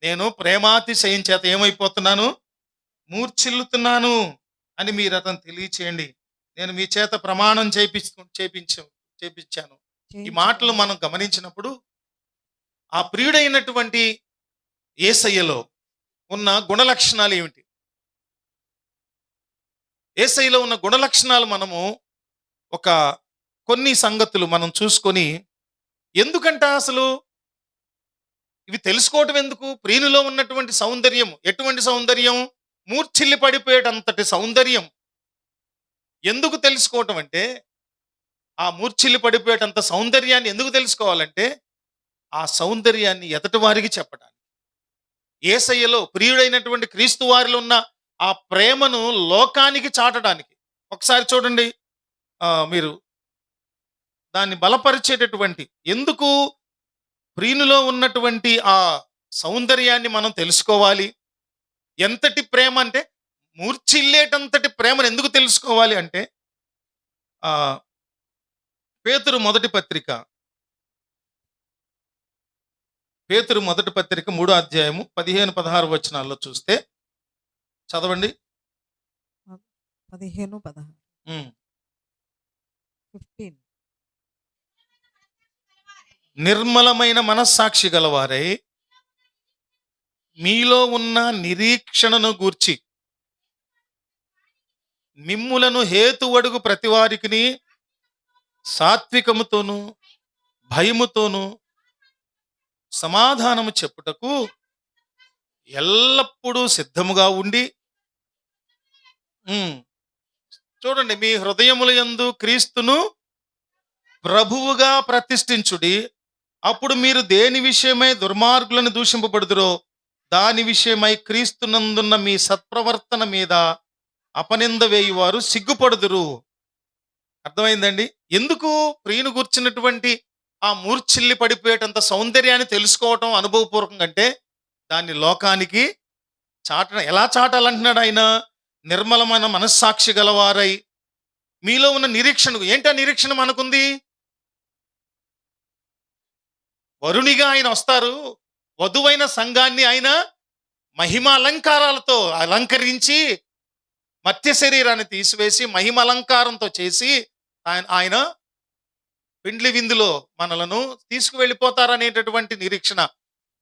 [SPEAKER 1] నేను ప్రేమాతిశయం చేత ఏమైపోతున్నాను, మూర్ఛిల్లుతున్నాను అని మీరు అతను తెలియచేయండి. నేను మీ చేత ప్రమాణం చేపించాను. ఈ మాటలు మనం గమనించినప్పుడు ఆ ప్రియుడైనటువంటి యేసయ్యలో ఉన్న గుణలక్షణాలు ఏమిటి? యేసయ్యలో ఉన్న గుణలక్షణాలు మనము ఒక కొన్ని సంగతులు మనం చూసుకొని, ఎందుకంట అసలు ఇవి తెలుసుకోవటం ఎందుకు? ప్రియునిలో ఉన్నటువంటి సౌందర్యం ఎటువంటి సౌందర్యం? మూర్ఛిల్లి పడిపోయేటంతటి సౌందర్యం. ఎందుకు తెలుసుకోవటం అంటే, ఆ మూర్ఛిల్లి పడిపోయేటంత సౌందర్యాన్ని ఎందుకు తెలుసుకోవాలంటే, ఆ సౌందర్యాన్ని ఎదటి వారికి చెప్పడానికి. యేసయ్యలో ప్రియుడైనటువంటి క్రీస్తు వారిలో ఉన్న ఆ ప్రేమను లోకానికి చాటడానికి. ఒకసారి చూడండి, మీరు దాన్ని బలపరిచేటటువంటి, ఎందుకు ప్రియునిలో ఉన్నటువంటి ఆ సౌందర్యాన్ని మనం తెలుసుకోవాలి? ఎంతటి ప్రేమ అంటే, మూర్ఛిల్లేటంతటి ప్రేమను ఎందుకు తెలుసుకోవాలి అంటే, ఆ పేతురు మొదటి పత్రిక 3వ అధ్యాయము 15-16 వచనాల్లో చూస్తే చదవండి.
[SPEAKER 2] 15-16 15
[SPEAKER 1] నిర్మలమైన మనస్సాక్షి గలవారై మీలో ఉన్న నిరీక్షణను గూర్చి మిమ్ములను హేతువడుగు ప్రతివారికిని సాత్వికముతోను భయముతోను సమాధానము చెప్పుటకు ఎల్లప్పుడూ సిద్ధముగా ఉండి, చూడండి, మీ హృదయముల యందు క్రీస్తును ప్రభువుగా ప్రతిష్ఠించుడి. అప్పుడు మీరు దేని విషయమై దుర్మార్గులను దూషింపబడుదురో దాని విషయమై క్రీస్తునందున్న మీ సత్ప్రవర్తన మీద అపనింద వేయువారు సిగ్గుపడుదురు. అర్థమైందండి? ఎందుకు ప్రియుని కూర్చున్నటువంటి ఆ మూర్ఛిల్లి పడిపోయేటంత సౌందర్యాన్ని తెలుసుకోవటం అనుభవపూర్వకంగా అంటే, దాన్ని లోకానికి చాటడం. ఎలా చాటాలంటున్నాడు ఆయన? నిర్మలమైన మనస్సాక్షి గలవారై మీలో ఉన్న నిరీక్షణ. ఏంటి ఆ నిరీక్షణ మనకుంది? వరునిగా ఆయన వస్తారు. వధువైన సంఘాన్ని ఆయన మహిమ అలంకారాలతో అలంకరించి, మత్య శరీరాన్ని తీసివేసి మహిమ అలంకారంతో చేసి ఆయన పెండ్లి విందులో మనలను తీసుకువెళ్ళిపోతారనేటటువంటి నిరీక్షణ.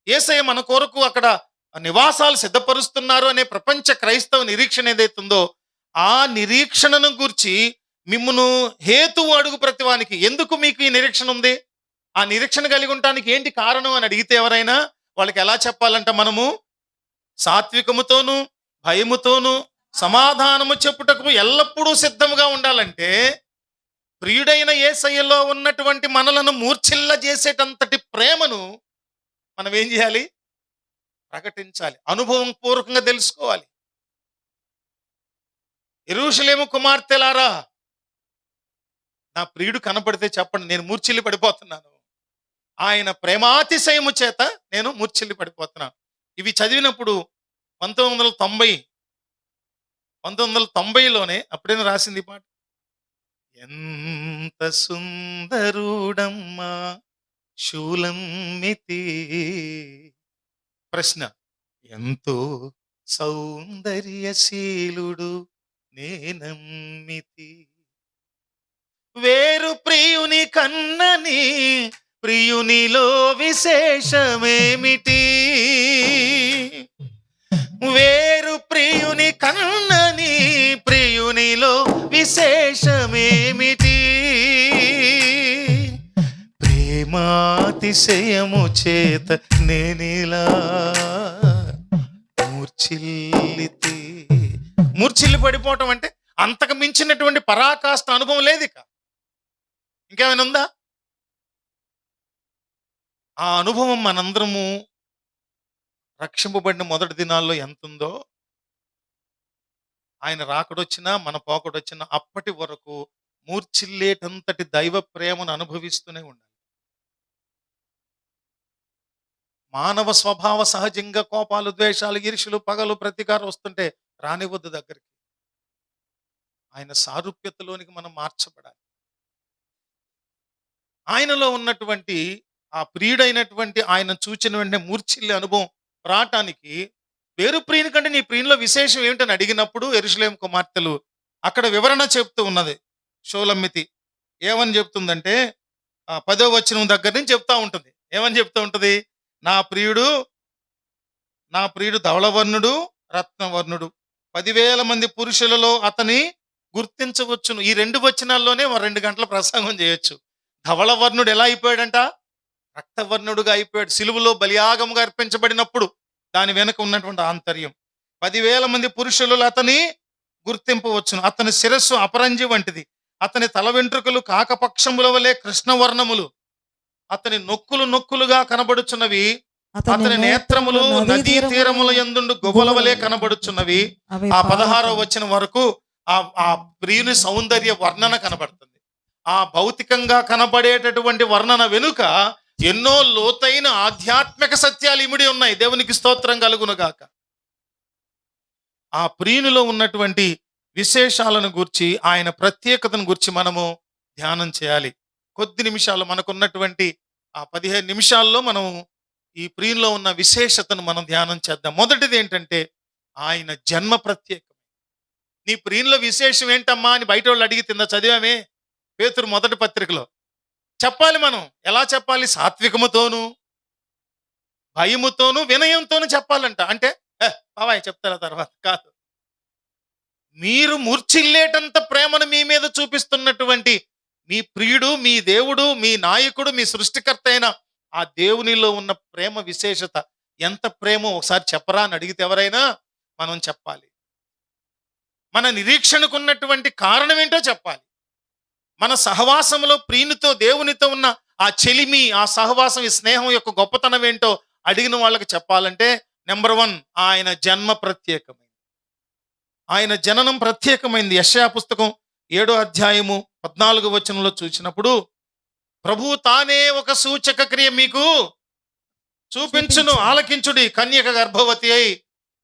[SPEAKER 1] యేసయ్య మన కొరకు అక్కడ నివాసాలు సిద్ధపరుస్తున్నారు అనే ప్రపంచ క్రైస్తవ నిరీక్షణ ఏదైతుందో, ఆ నిరీక్షణను గూర్చి మిమ్మును హేతువు అడుగు ప్రతివానికి. ఎందుకు మీకు ఈ నిరీక్షణ ఉంది? ఆ నిరీక్షణ కలిగి ఉండటానికి ఏంటి కారణం అని అడిగితే ఎవరైనా వాళ్ళకి ఎలా చెప్పాలంట? మనము సాత్వికముతోను భయముతోను సమాధానము చెప్పుటకు ఎల్లప్పుడూ సిద్ధముగా ఉండాలంటే, ప్రియుడైన యేసయ్యలో ఉన్నటువంటి మనలను మూర్ఛిల్ల చేసేటంతటి ప్రేమను మనం ఏం చేయాలి? ప్రకటించాలి, అనుభవం పూర్వకంగా తెలుసుకోవాలి. యెరూషలేము కుమార్తెలారా, నా ప్రియుడు కనపడితే చెప్పండి, నేను మూర్ఛిల్లి పడిపోతున్నాను. ఆయన ప్రేమాతిశయము చేత నేను మూర్ఛిల్లి పడిపోతున్నాను. ఇవి చదివినప్పుడు 1990లోనే అప్పుడైనా రాసింది పాట. ఎంత సుందరుడమ్మా శూలమ్మితి. ప్రశ్న: ఎంతో సౌందర్యశీలుడు నేనమ్మితి. వేరు ప్రియుని కన్నని ప్రియునిలో విశేషమేమిటి? వేరు ప్రియుని కన్నని ప్రియునిలో విశేషమేమిటి? ప్రేమాతిశయము చేత నేనిలా మూర్ఛిల్లి పడిపోవటం అంటే అంతకు మించినటువంటి పరాకాష్ట అనుభవం లేదు. ఇంకేమైనా ఉందా? ఆ అనుభవం మనందరము రక్షింపబడిన మొదటి దినాల్లో ఎంతుందో, ఆయన రాకడొచ్చినా మన పోకడొచ్చినా అప్పటి వరకు మూర్ఛిల్లేటంతటి దైవ ప్రేమను అనుభవిస్తూనే ఉండాలి. మానవ స్వభావ సహజంగా కోపాలు, ద్వేషాలు, ఈర్ష్యలు, పగలు, ప్రతీకారం వస్తుంటే రానివ్వద్దు దగ్గరికి. ఆయన సారూప్యతలోనికి మనం మార్చబడాలి. ఆయనలో ఉన్నటువంటి ఆ ప్రియుడైనటువంటి ఆయన చూచిన వెంటనే మూర్ఛిల్లే అనుభవం రావటానికి, వేరు ప్రియుని కంటే నీ ప్రియునిలో విశేషం ఏమిటని అడిగినప్పుడు యెరూషలేము కుమార్తెలు అక్కడ వివరణ చెప్తూ ఉన్నది షోలమ్మితి. ఏమని చెప్తుందంటే 10వ వచనం దగ్గర నుంచి చెప్తా ఉంటుంది. ఏమని చెప్తూ ఉంటది? నా ప్రియుడు నా ప్రియుడు ధవళవర్ణుడు, రత్నవర్ణుడు. 10,000 మంది పురుషులలో అతని గుర్తించవచ్చును. ఈ 2 వచనాల్లోనే 2 గంటల ప్రసంగం చేయొచ్చు. ధవళవర్ణుడు ఎలా అయిపోయాడంట? రక్తవర్ణుడుగా అయిపోయాడు. సిలువలో బలియాగముగా అర్పించబడినప్పుడు దాని వెనుక ఉన్నటువంటి ఆంతర్యం. 10,000 మంది పురుషులలో అతని గుర్తింపవచ్చును. అతని శిరస్సు అపరంజి వంటిది. అతని తల వెంట్రుకలు కాకపక్షముల వలె కృష్ణవర్ణములు. అతని నొక్కులు నొక్కులుగా కనబడుచున్నవి. అతని నేత్రములు నదీ తీరముల యందుండు గువ్వల వలె కనబడుచున్నవి. ఆ 16వ వచనం వరకు ఆ ప్రియుని సౌందర్య వర్ణన కనబడుతుంది. ఆ భౌతికంగా కనబడేటటువంటి వర్ణన వెనుక ఎన్నో లోతైన ఆధ్యాత్మిక సత్యాలు ఇమిడి ఉన్నాయి. దేవునికి స్తోత్రం కలుగునుగాక. ఆ ప్రియునిలో ఉన్నటువంటి విశేషాలను గూర్చి, ఆయన ప్రత్యేకతను గూర్చి మనము ధ్యానం చేయాలి. కొద్ది నిమిషాలు మనకున్నటువంటి ఆ 15 నిమిషాల్లో మనం ఈ ప్రియునిలో ఉన్న విశేషతను మనం ధ్యానం చేద్దాం. మొదటిది ఏంటంటే ఆయన జన్మ ప్రత్యేకం. నీ ప్రియునిలో విశేషం ఏంటమ్మా అని బయట వాళ్ళు అడిగి చదివామే పేతురు మొదటి పత్రికలో. చెప్పాలి మనం. ఎలా చెప్పాలి? సాత్వికముతోను, భయముతోను, వినయంతోను చెప్పాలంట. అంటే బాబాయ్ చెప్తారా తర్వాత కాదు. మీరు మూర్ఛిల్లేటంత ప్రేమను మీ మీద చూపిస్తున్నటువంటి మీ ప్రియుడు, మీ దేవుడు, మీ నాయకుడు, మీ సృష్టికర్త అయిన ఆ దేవునిలో ఉన్న ప్రేమ విశేషత ఎంత ప్రేమో ఒకసారి చెప్పరా అని అడిగితే ఎవరైనా మనం చెప్పాలి. మన నిరీక్షణకు ఉన్నటువంటి కారణం ఏంటో చెప్పాలి. మన సహవాసంలో ప్రియునితో, దేవునితో ఉన్న ఆ చెలిమి, ఆ సహవాసం, ఈ స్నేహం యొక్క గొప్పతనం ఏంటో అడిగిన వాళ్ళకి చెప్పాలంటే నెంబర్ 1 ఆయన జన్మ ప్రత్యేకమైంది. ఆయన జననం ప్రత్యేకమైంది. యెషయా పుస్తకం 7వ అధ్యాయము 14వ వచనంలో చూసినప్పుడు ప్రభువు తానే ఒక సూచక క్రియ మీకు చూపించును, ఆలకించుడి. కన్యక గర్భవతి అయి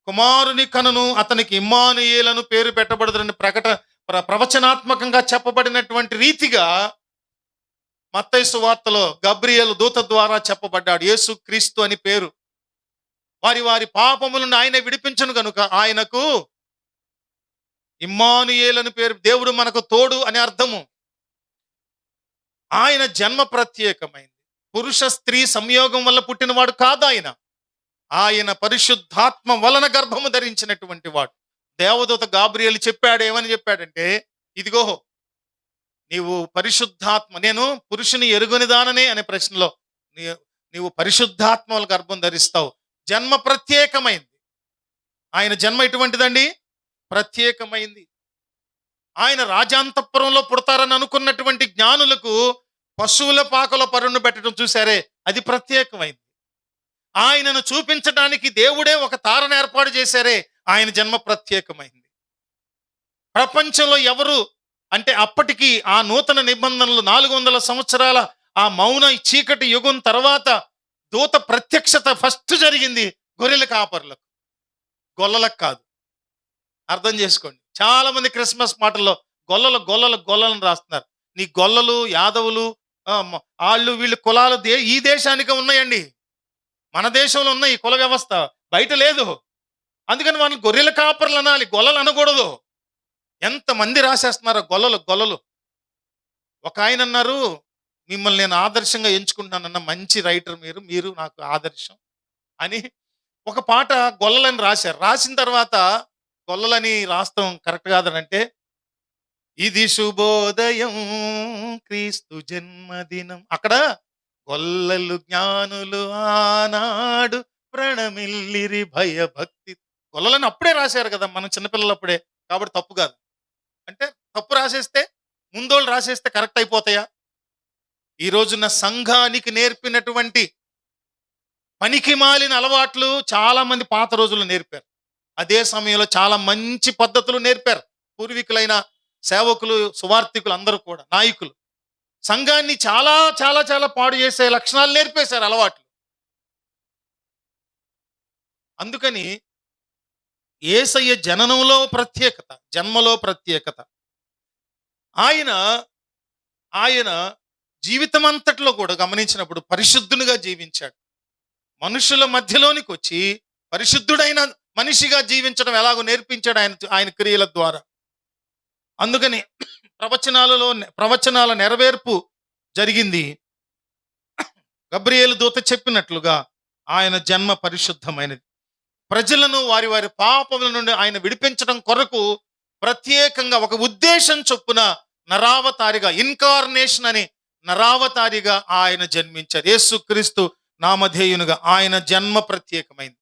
[SPEAKER 1] కుమారుని కనును, అతనికి ఇమ్మానుయేలను పేరు పెట్టబడదని ప్రవచనాత్మకంగా చెప్పబడినటువంటి రీతిగా మత్తయి సువార్తలో గబ్రియేలు దూత ద్వారా చెప్పబడ్డాడు. యేసు క్రీస్తు అని పేరు. వారి వారి పాపములను ఆయన విడిపించును గనుక ఆయనకు ఇమ్మానుయేలను పేరు. దేవుడు మనకు తోడు అని అర్థము. ఆయన జన్మ ప్రత్యేకమైంది. పురుష స్త్రీ సంయోగం వల్ల పుట్టినవాడు కాదు ఆయన. ఆయన పరిశుద్ధాత్మ వలన గర్భము ధరించినటువంటి వాడు. దేవదూత గాబ్రియేలు చెప్పాడు. ఏమని చెప్పాడంటే, ఇదిగో నీవు పరిశుద్ధాత్మ, నేను పురుషుని ఎరుగనిదాననే అనే ప్రశ్నలో నీవు పరిశుద్ధాత్మ వల్ల గర్భం ధరిస్తావు. జన్మ ప్రత్యేకమైంది. ఆయన జన్మ ఎటువంటిదండి? ప్రత్యేకమైంది. ఆయన రాజాంతఃపురంలో పుడతారని అనుకున్నటువంటి జ్ఞానులకు పశువుల పాకలో పరును పెట్టడం చూసారే, అది ప్రత్యేకమైంది. ఆయనను చూపించడానికి దేవుడే ఒక తారను ఏర్పాటు చేశారే, ఆయన జన్మ ప్రత్యేకమైంది. ప్రపంచంలో ఎవరు అంటే అప్పటికి ఆ నూతన నిబంధనలు 400 సంవత్సరాల ఆ మౌన చీకటి యుగం తర్వాత దూత ప్రత్యక్షత ఫస్ట్ జరిగింది గొర్రెల కాపర్లకు, గొల్లలకు కాదు. అర్థం చేసుకోండి. చాలా మంది క్రిస్మస్ మాటల్లో గొల్లలు గొల్లలు గొల్లలను రాస్తున్నారు. నీ గొల్లలు, యాదవులు, వాళ్ళు వీళ్ళు కులాలు ఈ దేశానికి ఉన్నాయండి. మన దేశంలో ఉన్న ఈ కుల వ్యవస్థ బయట లేదు. అందుకని వాళ్ళని గొర్రెల కాపర్లు అనాలి, గొల్లలు అనకూడదు. ఎంతమంది రాసేస్తున్నారో గొల్లలు గొల్లలు. ఒక ఆయన అన్నారు, మిమ్మల్ని నేను ఆదర్శంగా ఎంచుకుంటున్నానన్న మంచి రైటర్ మీరు నాకు ఆదర్శం అని ఒక పాట గొల్లలని రాశారు. రాసిన తర్వాత గొల్లలని రాస్తాం కరెక్ట్ కాదనంటే, ఇది శుభోదయం క్రీస్తు జన్మదినం. అక్కడ గొల్లలు జ్ఞానులు ఆనాడు ప్రణమిల్లిరి భయభక్తి. గొల్లలని అప్పుడే రాశారు కదా మనం చిన్నపిల్లలప్పుడే, కాబట్టి తప్పు కాదు. అంటే తప్పు రాసేస్తే ముందోళ్ళు రాసేస్తే కరెక్ట్ అయిపోతాయా? ఈ రోజున సంఘానికి నేర్పినటువంటి పనికి మాలిన అలవాట్లు చాలా మంది పాత రోజుల్లో నేర్పారు. అదే సమయంలో చాలా మంచి పద్ధతులు నేర్పారు పూర్వీకులైన సేవకులు, సువార్థికులు, అందరూ కూడా నాయకులు. సంఘాన్ని చాలా చాలా చాలా పాడు చేసే లక్షణాలు నేర్పేశారు, అలవాట్లు. అందుకని యేసయ్య జననంలో ప్రత్యేకత, జన్మలో ప్రత్యేకత. ఆయన ఆయన జీవితం అంతట్లో కూడా గమనించినప్పుడు పరిశుద్ధునిగా జీవించాడు. మనుషుల మధ్యలోనికి వచ్చి పరిశుద్ధుడైన మనిషిగా జీవించడం ఎలాగో నేర్పించాడు ఆయన క్రియల ద్వారా. అందుకని ప్రవచనాల నెరవేర్పు జరిగింది. గబ్రియేలు దూత చెప్పినట్లుగా ఆయన జన్మ పరిశుద్ధమైనది. ప్రజలను వారి వారి పాపముల నుండి ఆయన విడిపించడం కొరకు ప్రత్యేకంగా ఒక ఉద్దేశం చొప్పున నరావతారిగా, ఇన్కార్నేషన్ అని నరావతారిగా ఆయన జన్మించారు. యేసుక్రీస్తు నామధేయునిగా ఆయన జన్మ ప్రత్యేకమైంది.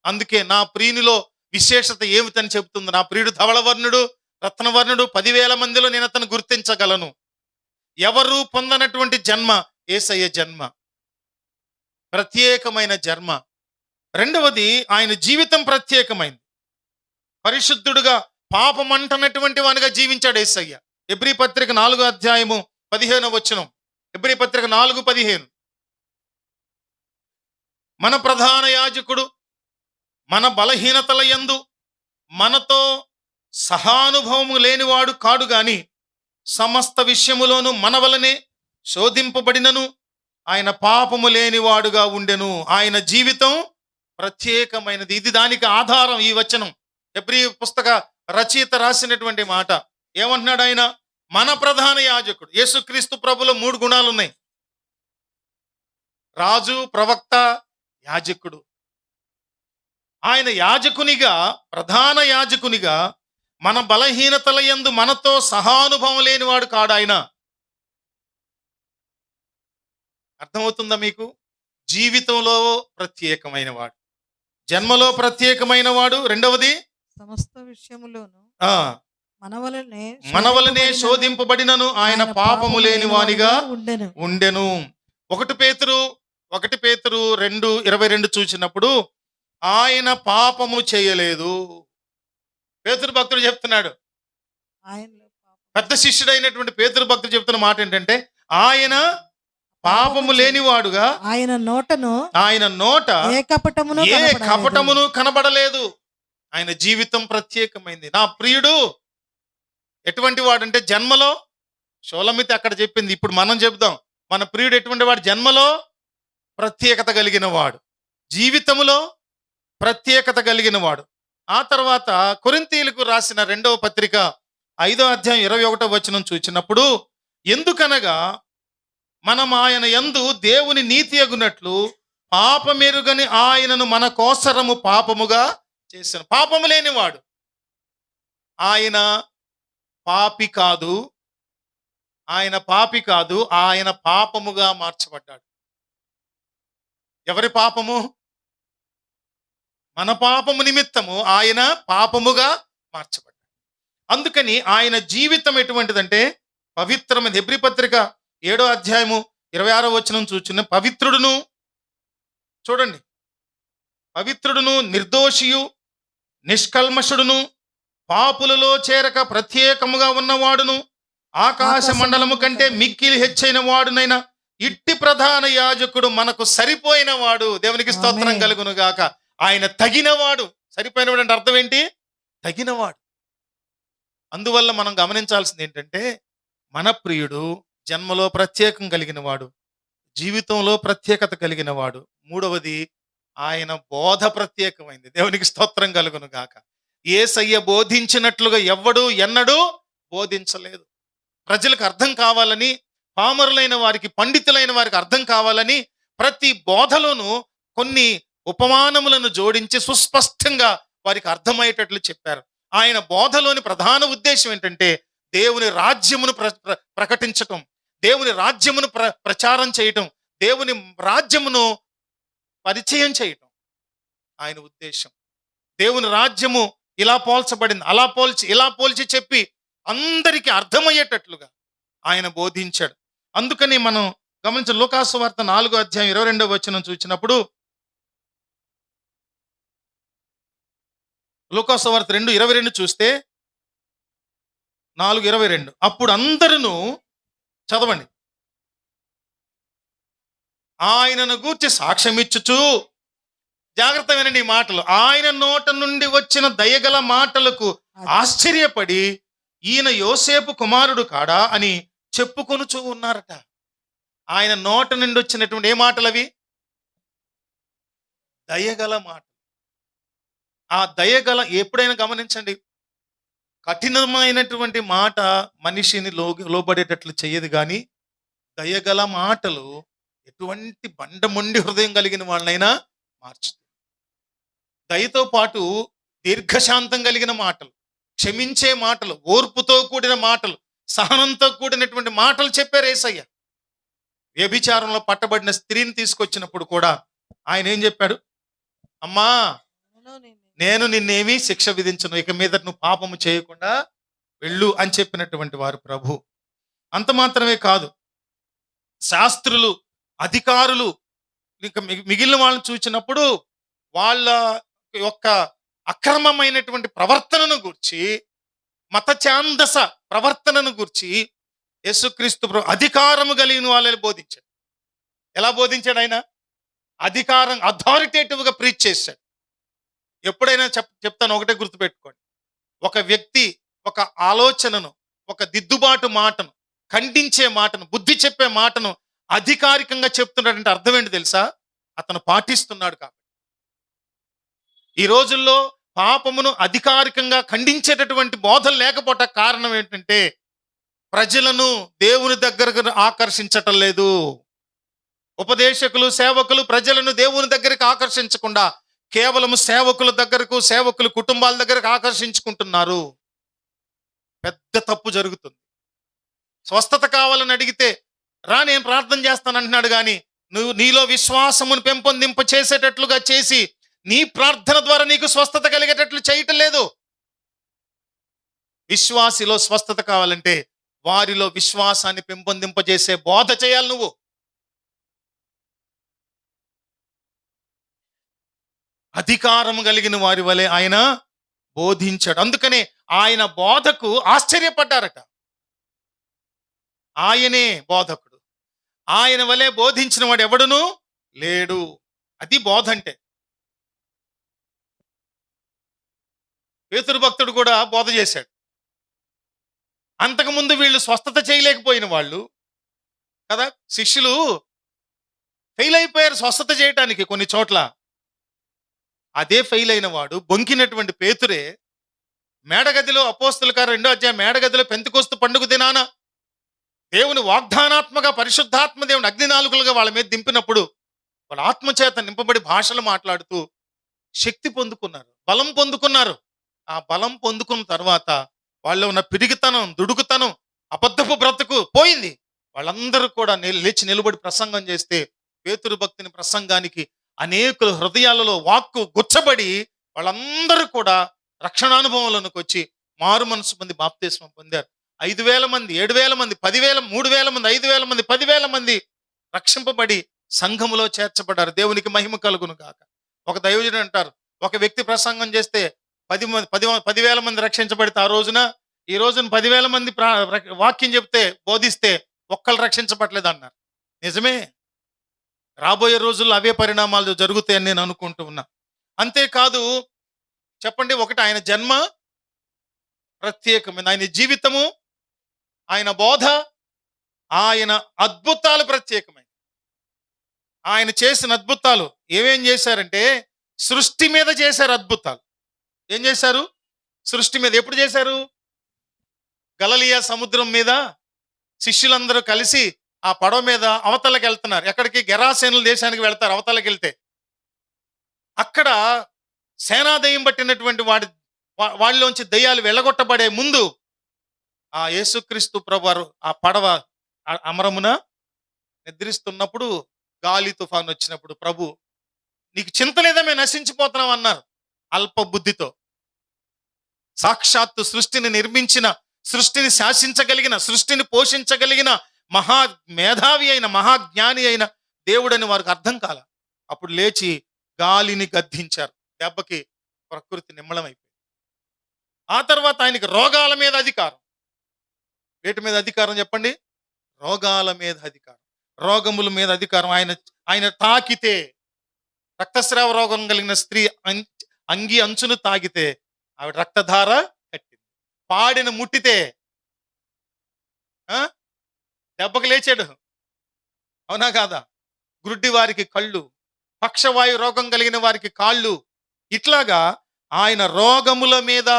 [SPEAKER 1] అందుకే నా ప్రియునిలో విశేషత ఏమిటని చెబుతుంది. నా ప్రియుడు ధవళవర్ణుడు, రత్నవర్ణుడు, 10,000 మందిలో నేను అతను గుర్తించగలను. ఎవరు పొందనటువంటి జన్మ యేసయ్య జన్మ, ప్రత్యేకమైన జన్మ. రెండవది, ఆయన జీవితం ప్రత్యేకమైంది. పరిశుద్ధుడుగా, పాపమంటనటువంటి వానిగా జీవించాడు యేసయ్య. హెబ్రీ పత్రిక 4:15 హెబ్రీ పత్రిక 4:15 మన ప్రధాన యాజకుడు మన బలహీనతల యందు మనతో సహానుభవము లేనివాడు కాడు గాని సమస్త విషయములోను మన వలనే శోధింపబడినను ఆయన పాపము లేనివాడుగా ఉండెను. ఆయన జీవితం ప్రత్యేకమైనది. ఇది దానికి ఆధారం. ఈ వచనం హెబ్రీ పుస్తక రచయిత రాసినటువంటి మాట. ఏమంటున్నాడు ఆయన? మన ప్రధాన యాజకుడు. యేసుక్రీస్తు ప్రభులో 3 గుణాలు ఉన్నాయి: రాజు, ప్రవక్త, యాజకుడు. ఆయన యాజకునిగా, ప్రధాన యాజకునిగా మన బలహీనతల యందు మనతో సహానుభవం లేనివాడు కాడు ఆయన. అర్థమవుతుందా మీకు? జీవితంలో ప్రత్యేకమైన వాడు, జన్మలో ప్రత్యేకమైన వాడు. రెండవది,
[SPEAKER 2] సమస్త విషయములోను
[SPEAKER 1] మన వలనే శోధింపబడినను ఆయన పాపము లేని వానిగా ఉండెను. 1 పేతురు 2:22 చూసినప్పుడు ఆయన పాపము చేయలేదు. పేతురు భక్తుడు చెప్తున్నాడు. పెద్ద శిష్యుడైనటువంటి పేతురు భక్తుడు చెప్తున్న మాట ఏంటంటే, ఆయన పాపము లేనివాడుగా, ఆయన నోట ఏ కపటమును కనబడలేదు. ఆయన జీవితం ప్రత్యేకమైంది. నా ప్రియుడు ఎటువంటి వాడంటే, జన్మలో షోలమితి అక్కడ చెప్పింది, ఇప్పుడు మనం చెప్దాం. మన ప్రియుడు ఎటువంటి వాడు? జన్మలో ప్రత్యేకత కలిగిన వాడు, జీవితంలో ప్రత్యేకత కలిగిన వాడు. ఆ తర్వాత కొరింథీయులకు రాసిన 2వ పత్రిక 5:21 చూచినప్పుడు, ఎందుకనగా మనం ఆయన యందు దేవుని నీతి అగునట్లు పాపమెరుగని ఆయనను మన కోసరము పాపముగా చేశాను. పాపము లేనివాడు ఆయన. పాపి కాదు, ఆయన పాపముగా మార్చబడ్డాడు. ఎవరి పాపము? మన పాపము నిమిత్తము ఆయన పాపముగా మార్చబడ్డాడు. అందుకని ఆయన జీవితం ఎటువంటిదంటే పవిత్రమైన. హెబ్రీ పత్రిక 7:26 చూచిన పవిత్రుడును, చూడండి, పవిత్రుడును, నిర్దోషియు, నిష్కల్మషుడును, పాపులలో చేరక ప్రత్యేకముగా ఉన్నవాడును, ఆకాశ మండలము కంటే మిక్కిలి హెచ్చైన వాడునైన ఇట్టి ప్రధాన యాజకుడు మనకు సరిపోయిన వాడు. దేవునికి స్తోత్రం కలుగును గాక. ఆయన తగినవాడు. సరిపోయినవాడు అంటే అర్థం ఏంటి? తగినవాడు. అందువల్ల మనం గమనించాల్సింది ఏంటంటే, మన ప్రియుడు జన్మలో ప్రత్యేకం కలిగిన వాడు, జీవితంలో ప్రత్యేకత కలిగిన వాడు. మూడవది, ఆయన బోధ ప్రత్యేకమైంది. దేవునికి స్తోత్రం కలుగును గాక. యేసయ్య బోధించినట్లుగా ఎవ్వడు ఎన్నడూ బోధించలేదు. ప్రజలకు అర్థం కావాలని, పామరులైన వారికి, పండితులైన వారికి అర్థం కావాలని ప్రతి బోధలోనూ కొన్ని ఉపమానములను జోడించి సుస్పష్టంగా వారికి అర్థమయ్యేటట్లు చెప్పారు. ఆయన బోధలోని ప్రధాన ఉద్దేశం ఏంటంటే, దేవుని రాజ్యమును ప్రకటించటం, దేవుని రాజ్యమును ప్రచారం చేయటం, దేవుని రాజ్యమును పరిచయం చేయటం ఆయన ఉద్దేశం. దేవుని రాజ్యము ఇలా పోల్చబడింది, అలా పోల్చి, ఇలా పోల్చి చెప్పి అందరికీ అర్థమయ్యేటట్లుగా ఆయన బోధించాడు. అందుకని మనం గమనించ లూకాసు వార్త 4:22 చూసినప్పుడు, లూకాసు వార్త 2:22 చూస్తే 4:22 అప్పుడు అందరూ చదవండి. ఆయనను గూర్చి సాక్ష్యమిచ్చుచు జాగ్రత్త వినండి ఈ మాటలు. ఆయన నోట నుండి వచ్చిన దయగల మాటలకు ఆశ్చర్యపడి ఈయన యోసేపు కుమారుడు కాడా అని చెప్పుకొనుచూ ఉన్నారట. ఆయన నోట నుండి వచ్చినటువంటి ఏ మాటలు అవి? దయగల మాట. ఆ దయగల, ఎప్పుడైనా గమనించండి, కఠినమైనటువంటి మాట మనిషిని లోబడేటట్లు చెయ్యదు, కానీ దయగల మాటలు ఎటువంటి బండమొండి హృదయం కలిగిన వాళ్ళనైనా మార్చుతుంది. దయతో పాటు దీర్ఘశాంతం కలిగిన మాటలు, క్షమించే మాటలు, ఓర్పుతో కూడిన మాటలు, సహనంతో కూడినటువంటి మాటలు చెప్పారు యేసయ్య. వ్యభిచారంలో పట్టబడిన స్త్రీని తీసుకొచ్చినప్పుడు కూడా ఆయన ఏం చెప్పాడు? అమ్మా, నేను నిన్నేమీ శిక్ష విధించను, ఇక మీద నువ్వు పాపము చేయకుండా వెళ్ళు అని చెప్పినటువంటి వారు ప్రభు. అంత మాత్రమే కాదు, శాస్త్రులు, అధికారులు, ఇంకా మిగిలిన వాళ్ళని చూసినప్పుడు వాళ్ళ యొక్క అక్రమమైనటువంటి ప్రవర్తనను గూర్చి, మత ఛాందస ప్రవర్తనను గూర్చి యేసుక్రీస్తు అధికారము కలిగిన వాళ్ళని బోధించాడు. ఎలా బోధించాడు ఆయన? అధికారం, అథారిటేటివ్గా ప్రీచ్ చేశాడు. ఎప్పుడైనా చెప్తాను, ఒకటే గుర్తుపెట్టుకోండి. ఒక వ్యక్తి ఒక ఆలోచనను, ఒక దిద్దుబాటు మాటను, ఖండించే మాటను, బుద్ధి చెప్పే మాటను అధికారికంగా చెప్తున్నాడంటే అర్థం ఏంటి తెలుసా? అతను పాటిస్తున్నాడు కాబట్టి. ఈ రోజుల్లో పాపమును అధికారికంగా ఖండించేటటువంటి బోధలు లేకపోవట కారణం ఏంటంటే ప్రజలను దేవుని దగ్గరకు ఆకర్షించటం లేదు. ఉపదేశకులు, సేవకులు ప్రజలను దేవుని దగ్గరికి ఆకర్షించకుండా కేవలం సేవకుల దగ్గరకు, సేవకుల కుటుంబాల దగ్గరకు ఆకర్షించుకుంటున్నారు. పెద్ద తప్పు జరుగుతుంది. స్వస్థత కావాలని అడిగితే రా నేను ప్రార్థన చేస్తాను అంటున్నాడు, కానీ నువ్వు నీలో విశ్వాసమును పెంపొందింప చేసేటట్లుగా చేసి నీ ప్రార్థన ద్వారా నీకు స్వస్థత కలిగేటట్లు చేయటం లేదు. విశ్వాసిలో స్వస్థత కావాలంటే వారిలో విశ్వాసాన్ని పెంపొందింపజేసే బోధ చేయాలి నువ్వు. అధికారం కలిగిన వారి వలె ఆయన బోధించాడు. అందుకనే ఆయన బోధకు ఆశ్చర్యపడ్డారట. ఆయనే బోధకుడు, ఆయన వలె బోధించిన వాడు ఎవడును లేడు. అది బోధ అంటే. పేతురు భక్తుడు కూడా బోధ చేశాడు. అంతకుముందు వీళ్ళు స్వస్థత చేయలేకపోయిన వాళ్ళు కదా, శిష్యులు ఫెయిల్ అయిపోయారు స్వస్థత చేయటానికి కొన్ని చోట్ల. అదే ఫెయిల్ అయిన వాడు, బొంకినటువంటి పేతురే, మేడగదిలో అపోస్తలుల కార్యం 2వ అధ్యాయం మేడగదిలో పెంతెకొస్తు పండుగ దినాన దేవుని వాగ్దానాత్మక పరిశుద్ధాత్మ దేవుని అగ్నినాలుకలుగా వాళ్ళ మీద దింపినప్పుడు వాళ్ళ ఆత్మచేత నింపబడి భాషలు మాట్లాడుతూ శక్తి పొందుకున్నారు, బలం పొందుకున్నారు. ఆ బలం పొందుకున్న తర్వాత వాళ్ళు ఉన్న పిరిగితనం, దుడుకుతనం, అబద్ధపు బ్రతుకు పోయింది. వాళ్ళందరూ కూడా లేచి నిలబడి ప్రసంగం చేస్తే పేతురు భక్తుని ప్రసంగానికి అనేకుల హృదయాలలో వాక్కు గుచ్చబడి వాళ్ళందరూ కూడా రక్షణానుభవంలోనికి వచ్చి మారు మనసు పొంది బాప్తిస్మం పొందారు. 5,000 మంది, 7,000 మంది, 10,000, 3,000 మంది, 5,000 మంది, 10,000 మంది రక్షింపబడి సంఘములో చేర్చబడ్డారు. దేవునికి మహిమ కలుగును గాక. ఒక దైవజనుడు అంటారు, ఒక వ్యక్తి ప్రసంగం చేస్తే 10,000 మంది రక్షించబడితే ఈ రోజున 10,000 మంది వాక్యం చెప్తే, బోధిస్తే ఒక్కళ్ళు రక్షించబడలేదు అన్నారు. నిజమే, రాబోయే రోజుల్లో అవే పరిణామాలు జరుగుతాయని నేను అనుకుంటూ ఉన్నా. అంతేకాదు చెప్పండి, ఒకటి ఆయన జన్మ ప్రత్యేకమైన, ఆయన జీవితము, ఆయన బోధ, ఆయన అద్భుతాలు ప్రత్యేకమైన. ఆయన చేసిన అద్భుతాలు ఏమేం చేశారంటే సృష్టి మీద చేశారు అద్భుతాలు. ఏం చేశారు? సృష్టి మీద. ఎప్పుడు చేశారు? గలిలయ సముద్రం మీద శిష్యులందరూ కలిసి ఆ పడవ మీద అవతలకి వెళ్తున్నారు. ఎక్కడికి? గెరాసేనుల దేశానికి వెళ్తారు. అవతలకి వెళ్తే అక్కడ సేనాదయం పట్టినటువంటి వాళ్ళలోంచి దయ్యాలు వెళ్ళగొట్టబడే ముందు ఆ యేసుక్రీస్తు ప్రభువారు ఆ పడవ అమరమున నిద్రిస్తున్నప్పుడు గాలి తుఫాను వచ్చినప్పుడు, ప్రభు నీకు చింత లేదా, మేము నశించిపోతున్నాం అన్నారు అల్ప బుద్ధితో. సాక్షాత్తు సృష్టిని నిర్మించిన, సృష్టిని శాసించగలిగిన, సృష్టిని పోషించగలిగిన మహా మేధావి అయిన, మహాజ్ఞాని అయిన దేవుడని వారికి అర్థం కాల. అప్పుడు లేచి గాలిని గద్దించారు. దెబ్బకి ప్రకృతి నిమ్మళమైపోయింది. ఆ తర్వాత ఆయనకి రోగాల మీద అధికారం. వేటి మీద అధికారం చెప్పండి? రోగాల మీద అధికారం, రోగముల మీద అధికారం. ఆయన తాకితే రక్తస్రావ రోగం కలిగిన స్త్రీ అంగి అంచును తాగితే ఆవిడ రక్తధార కట్టింది. పాడిన ముట్టితే దెబ్బకు లేచాడు, అవునా కాదా? గుడ్డి వారికి కళ్ళు, పక్షవాయు రోగం కలిగిన వారికి కాళ్ళు. ఇట్లాగా ఆయన రోగముల మీద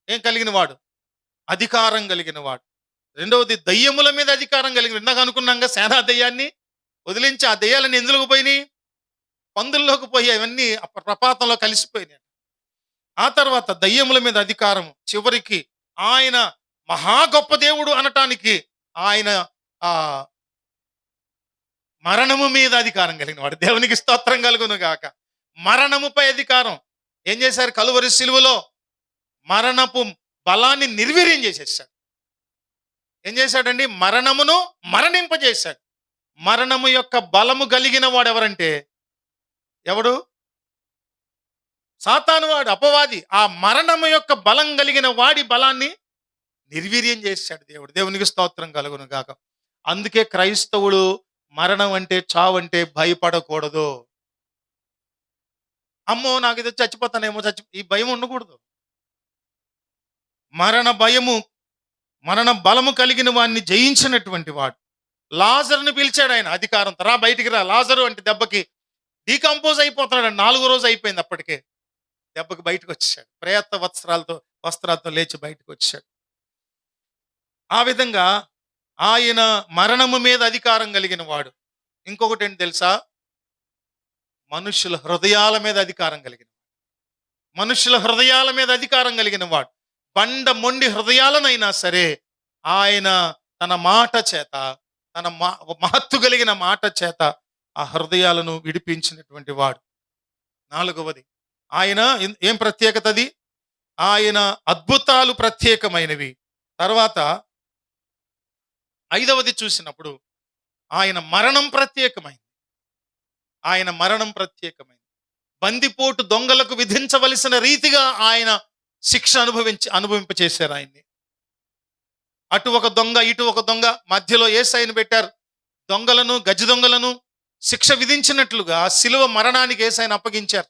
[SPEAKER 1] ఏం కలిగిన వాడు? అధికారం కలిగిన వాడు. రెండవది దయ్యముల మీద అధికారం కలిగిన. ఇందాక అనుకున్నాగా సేనా దయ్యాన్ని వదిలించి ఆ దయ్యాలన్నీ ఎందులోకి పోయినాయి? పందుల్లోకి పోయి అవన్నీ ప్రపాతంలో కలిసిపోయినాయి. ఆ తర్వాత దయ్యముల మీద అధికారం. చివరికి ఆయన మహా గొప్ప దేవుడు అనటానికి ఆయన ఆ మరణము మీద అధికారం కలిగిన వాడు. దేవునికి స్తోత్రం కలుగును గాక. మరణముపై అధికారం. ఏం చేశారు? కలువరి సిలువలో మరణపు బలాన్ని నిర్వీర్యం చేసేసాడు. ఏం చేశాడండి? మరణమును మరణింపజేశాడు. మరణము యొక్క బలము కలిగిన వాడు ఎవరంటే ఎవడు? సాతాను వాడు, అపవాది. ఆ మరణము యొక్క బలం కలిగిన వాడి బలాన్ని నిర్వీర్యం చేశాడు దేవుడు. దేవునికి స్తోత్రం కలుగును గాక. అందుకే క్రైస్తవుడు మరణం అంటే, చావు అంటే భయపడకూడదు. అమ్మో నాకు ఇది చచ్చిపోతానేమో, ఈ భయం ఉండకూడదు. మరణ భయము, మరణ బలము కలిగిన వాడిని జయించినటువంటి వాడు. లాజరుని పిలిచాడు ఆయన అధికారంతో. రా బయటికి రా. లాజరు అంటే దెబ్బకి డీకంపోజ్ అయిపోతున్నాడు. 4వ రోజు అయిపోయింది అప్పటికే. దెబ్బకి బయటకు వచ్చాడు. ప్రేత వస్త్రాలతో లేచి బయటకు వచ్చాడు. ఆ విధంగా ఆయన మరణము మీద అధికారం కలిగిన వాడు. ఇంకొకటి ఏంటి తెలుసా? మనుషుల హృదయాల మీద అధికారం కలిగిన, మనుషుల హృదయాల మీద అధికారం కలిగిన వాడు. బండ మొండి హృదయాలనైనా సరే ఆయన తన మాట చేత, తన మహత్తు కలిగిన మాట చేత ఆ హృదయాలను విడిపించినటువంటి వాడు. 4వది, ఆయన ఏం ప్రత్యేకత? అది ఆయన అద్భుతాలు ప్రత్యేకమైనవి. తర్వాత 5వది చూసినప్పుడు ఆయన మరణం ప్రత్యేకమైంది. ఆయన మరణం ప్రత్యేకమైంది. బందిపోటు దొంగలకు విధించవలసిన రీతిగా ఆయన శిక్ష అనుభవింపచేశారు ఆయన్ని. అటు ఒక దొంగ, ఇటు ఒక దొంగ, మధ్యలో యేసయ్యను పెట్టారు. దొంగలను, గజ దొంగలను శిక్ష విధించినట్లుగా శిలువ మరణానికి యేసయ్యను అప్పగించారు.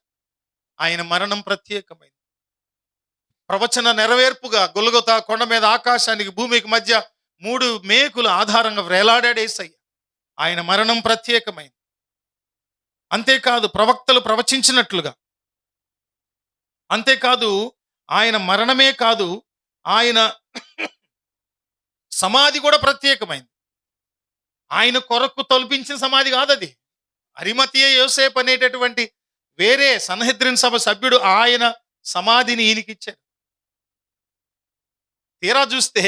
[SPEAKER 1] ఆయన మరణం ప్రత్యేకమైంది. ప్రవచన నెరవేర్పుగా గొల్గొతా కొండ మీద ఆకాశానికి భూమికి మధ్య 3 మేకుల ఆధారంగా వేలాడాడు యేసయ్య. ఆయన మరణం ప్రత్యేకమైంది. అంతేకాదు ప్రవక్తలు ప్రవచించినట్లుగా, అంతేకాదు ఆయన మరణమే కాదు, ఆయన సమాధి కూడా ప్రత్యేకమైంది. ఆయన కొరకు తొలిపించిన సమాధి కాదు అది. అరిమతీయ యోసేపు అనేటటువంటి వేరే సన్హెద్రిన్ సభ సభ్యుడు ఆయన సమాధిని ఈయనకిచ్చాడు. తీరా చూస్తే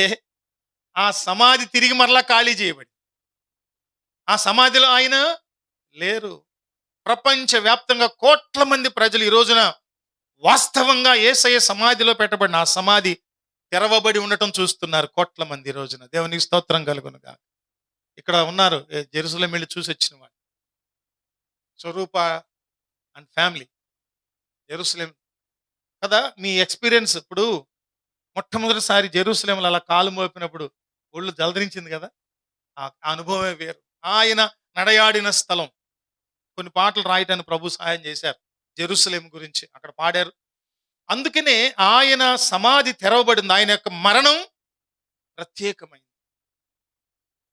[SPEAKER 1] ఆ సమాధి తిరిగి మరలా ఖాళీ చేయబడి, ఆ సమాధిలో ఆయన లేరు. ప్రపంచవ్యాప్తంగా కోట్ల మంది ప్రజలు ఈ రోజున వాస్తవంగా యేసయ్య సమాధిలో పెట్టబడిన ఆ సమాధి తెరవబడి ఉండటం చూస్తున్నారు కోట్ల మంది ఈ రోజున. దేవునికి స్తోత్రం కలుగునుగా. ఇక్కడ ఉన్నారు జెరూసలేం వెళ్ళి చూసి వచ్చిన వాళ్ళు, స్వరూప అండ్ ఫ్యామిలీ, జెరూసలేం కదా. మీ ఎక్స్పీరియన్స్ ఇప్పుడు మొట్టమొదటిసారి జెరూసలేంలో అలా కాలు మోపినప్పుడు ఒళ్ళు జలదరించింది కదా. ఆ అనుభవమే వేరు. ఆయన నడయాడిన స్థలం, కొన్ని పాటలు రాయటానికి ప్రభు సహాయం చేశారు జెరూసలేం గురించి, అక్కడ పాడారు. అందుకనే ఆయన సమాధి తెరవబడింది. ఆయన యొక్క మరణం ప్రత్యేకమైంది.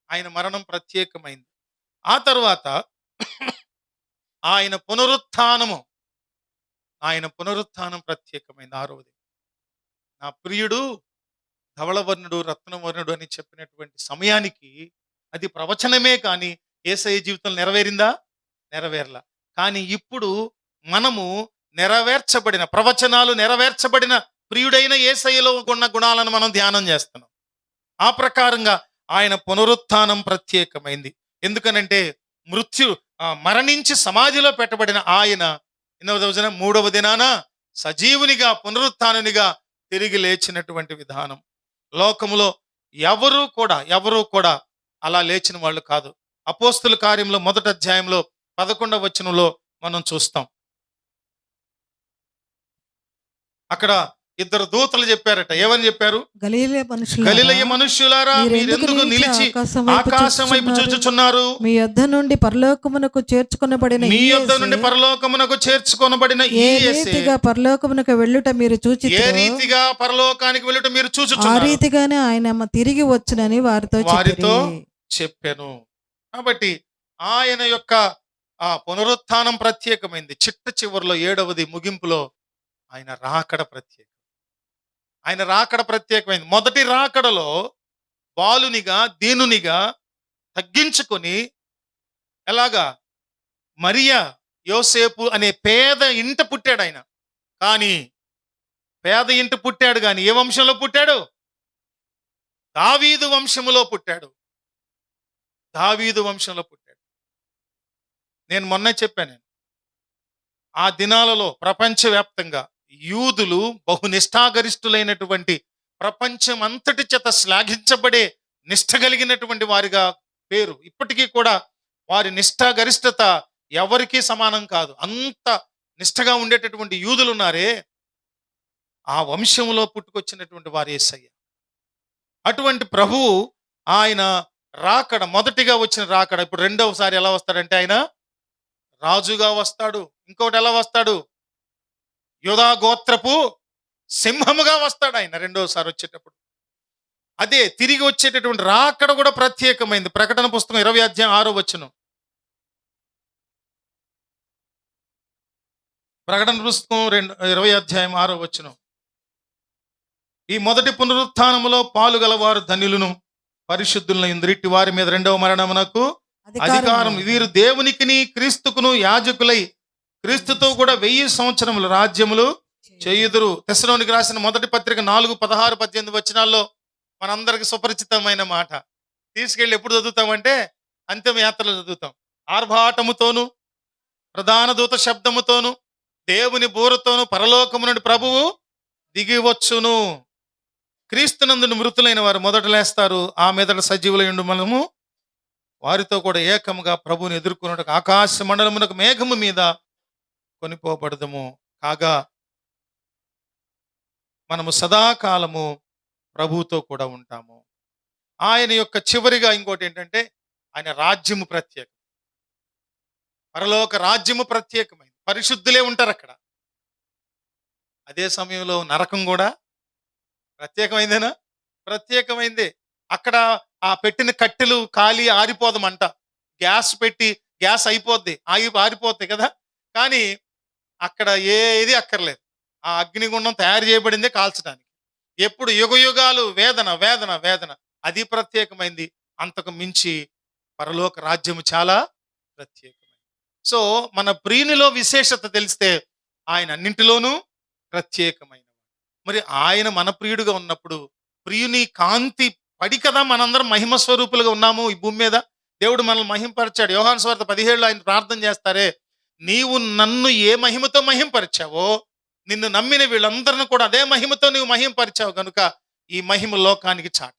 [SPEAKER 1] ఆయన మరణం ప్రత్యేకమైంది. ఆ తర్వాత ఆయన పునరుత్థానం ప్రత్యేకమైంది. 6వది, నా ప్రియుడు ధవళవర్ణుడు రత్నవర్ణుడు అని చెప్పినటువంటి సమయానికి అది ప్రవచనమే, కానీ యేసయ్య జీవితం నెరవేరిందా? నెరవేరలా. కానీ ఇప్పుడు మనము నెరవేర్చబడిన ప్రవచనాలు, నెరవేర్చబడిన ప్రియుడైన యేసయ్యలో ఉన్న గుణాలను మనం ధ్యానం చేస్తున్నాం. ఆ ప్రకారంగా ఆయన పునరుత్థానం ప్రత్యేకమైంది. ఎందుకనంటే మరణించి సమాధిలో పెట్టబడిన ఆయన 3వ దినాన సజీవునిగా, పునరుత్థానునిగా తిరిగి లేచినటువంటి విధానం. లోకములో ఎవరూ కూడా అలా లేచిన వాళ్ళు కాదు. అపోస్తుల కార్యంలో 1వ అధ్యాయంలో 11వ వచనంలో మనం చూస్తాం. అక్కడ ఇద్దరు దూతలు చెప్పారట. ఏమని చెప్పారు?
[SPEAKER 2] గలిలయ
[SPEAKER 1] మనుష్యులారా మీరెందుకు నిలిచి ఆకాశం వైపు చూచుచున్నారు?
[SPEAKER 2] మీ యొద్ద నుండి పరలోకమునకు చేర్చుకొనబడిన ఏ రీతిగా పరలోకమునకు వెళ్ళుట మీరు చూచి
[SPEAKER 1] ఏ రీతిగా పరలోకానికి వెళ్ళుట మీరు
[SPEAKER 2] ఆ
[SPEAKER 1] చూచుచున్నారు,
[SPEAKER 2] రీతిగానే ఆయన తిరిగి వచ్చునని వారితో
[SPEAKER 1] చెప్పాను. కాబట్టి ఆయన యొక్క ఆ పునరుత్థానం ప్రత్యేకమైంది. చిట్ట చివరిలో 7వది ముగింపులో ఆయన రాకడ ప్రత్యేకమైంది. మొదటి రాకడలో బాలునిగా దీనునిగా తగ్గించుకొని, ఎలాగా మరియా యోసేపు అనే పేద ఇంట పుట్టాడు ఆయన. కానీ పేద ఇంట పుట్టాడు కానీ ఏ వంశంలో పుట్టాడు? దావీదు వంశములో పుట్టాడు. నేను మొన్న చెప్పాను, ఆ దినాలలో ప్రపంచవ్యాప్తంగా యూదులు బహునిష్ఠాగరిష్ఠులైనటువంటి, ప్రపంచం అంతటి చేత శ్లాఘించబడే నిష్ఠ కలిగినటువంటి వారిగా పేరు. ఇప్పటికీ కూడా వారి నిష్ఠాగరిష్టత ఎవరికీ సమానం కాదు. అంత నిష్ఠగా ఉండేటటువంటి యూదులు ఉన్నారే, ఆ వంశంలో పుట్టుకొచ్చినటువంటి వారు యేసయ్య. అటువంటి ప్రభువు ఆయన రాకడ, మొదటిగా వచ్చిన రాకడ. ఇప్పుడు రెండవసారి ఎలా వస్తాడంటే ఆయన రాజుగా వస్తాడు. ఇంకోటి ఎలా వస్తాడు? యూదా గోత్రపు సింహముగా వస్తాడు ఆయన రెండోసారి వచ్చేటప్పుడు. అదే తిరిగి వచ్చేటటువంటి రాకడ కూడా ప్రత్యేకమైంది. ప్రకటన పుస్తకం 20 అధ్యాయం 6 వచనం. ప్రకటన పుస్తకం 20 అధ్యాయం 6 వచనం. ఈ మొదటి పునరుత్థానములో పాలు గలవారు ధన్యులను, పరిశుద్ధులను ఇంద్రిట్టి వారి మీద రెండవ మరణమునకు అధికారం. వీరు దేవునికిని క్రీస్తుకును యాజకులై క్రీస్తుతో కూడా 1000 సంవత్సరములు రాజ్యములు చేయుదురు. తెస్సలోనికి రాసిన మొదటి పత్రిక 4, 16, 18 వచనాల్లో మనందరికి సుపరిచితమైన మాట. తీసుకెళ్ళి ఎప్పుడు చదువుతామంటే అంతిమ యాత్రలో చదువుతాం. ఆర్భాటముతోను ప్రధాన దూత శబ్దముతోను దేవుని బూరతోను పరలోకము నుండి ప్రభువు దిగివచ్చును. క్రీస్తునందు మృతులైన వారు మొదట లేస్తారు. ఆ మీదట సజీవులైండు మనము వారితో కూడా ఏకముగా ప్రభువుని ఎదుర్కొన్నట్టు ఆకాశ మండలమునకు మేఘము మీద కొనిపోబడదము. కాగా మనము సదాకాలము ప్రభువుతో కూడా ఉంటాము. ఆయన యొక్క చివరిగా ఇంకోటి ఏంటంటే ఆయన రాజ్యము ప్రత్యేకం. పరలోక రాజ్యము ప్రత్యేకమైంది. పరిశుద్ధులే ఉంటారు అక్కడ. అదే సమయంలో నరకం కూడా ప్రత్యేకమైందేనా? ప్రత్యేకమైందే. అక్కడ ఆ పెట్టిన కట్టెలు కాలి ఆరిపోదమంట. గ్యాస్ అయిపోద్ది, ఆరిపోద్ది కదా. కానీ అక్కడ ఏది అక్కర్లేదు. ఆ అగ్నిగుండం తయారు చేయబడిందే కాల్చడానికి. ఎప్పుడు యుగయుగాలు వేదన వేదన వేదన. అది ప్రత్యేకమైంది. అంతకు మించి పరలోక రాజ్యము చాలా ప్రత్యేకమైంది. సో మన ప్రియునిలో విశేషత తెలిస్తే ఆయన అన్నింటిలోనూ ప్రత్యేకమైన. మరి ఆయన మన ప్రియుడుగా ఉన్నప్పుడు ప్రియుని కాంతి పడి కదా మనందరం మహిమ స్వరూపులుగా ఉన్నాము ఈ భూమి మీద. దేవుడు మనల్ని మహింపరిచాడు. యోహాను సువార్త 17 ఆయన ప్రార్థన చేస్తారే, నీవు నన్ను ఏ మహిమతో మహింపరిచావో నిన్ను నమ్మిన వీళ్ళందరిని కూడా అదే మహిమతో నీవు మహింపరిచావు కనుక ఈ మహిమ లోకానికి చాట.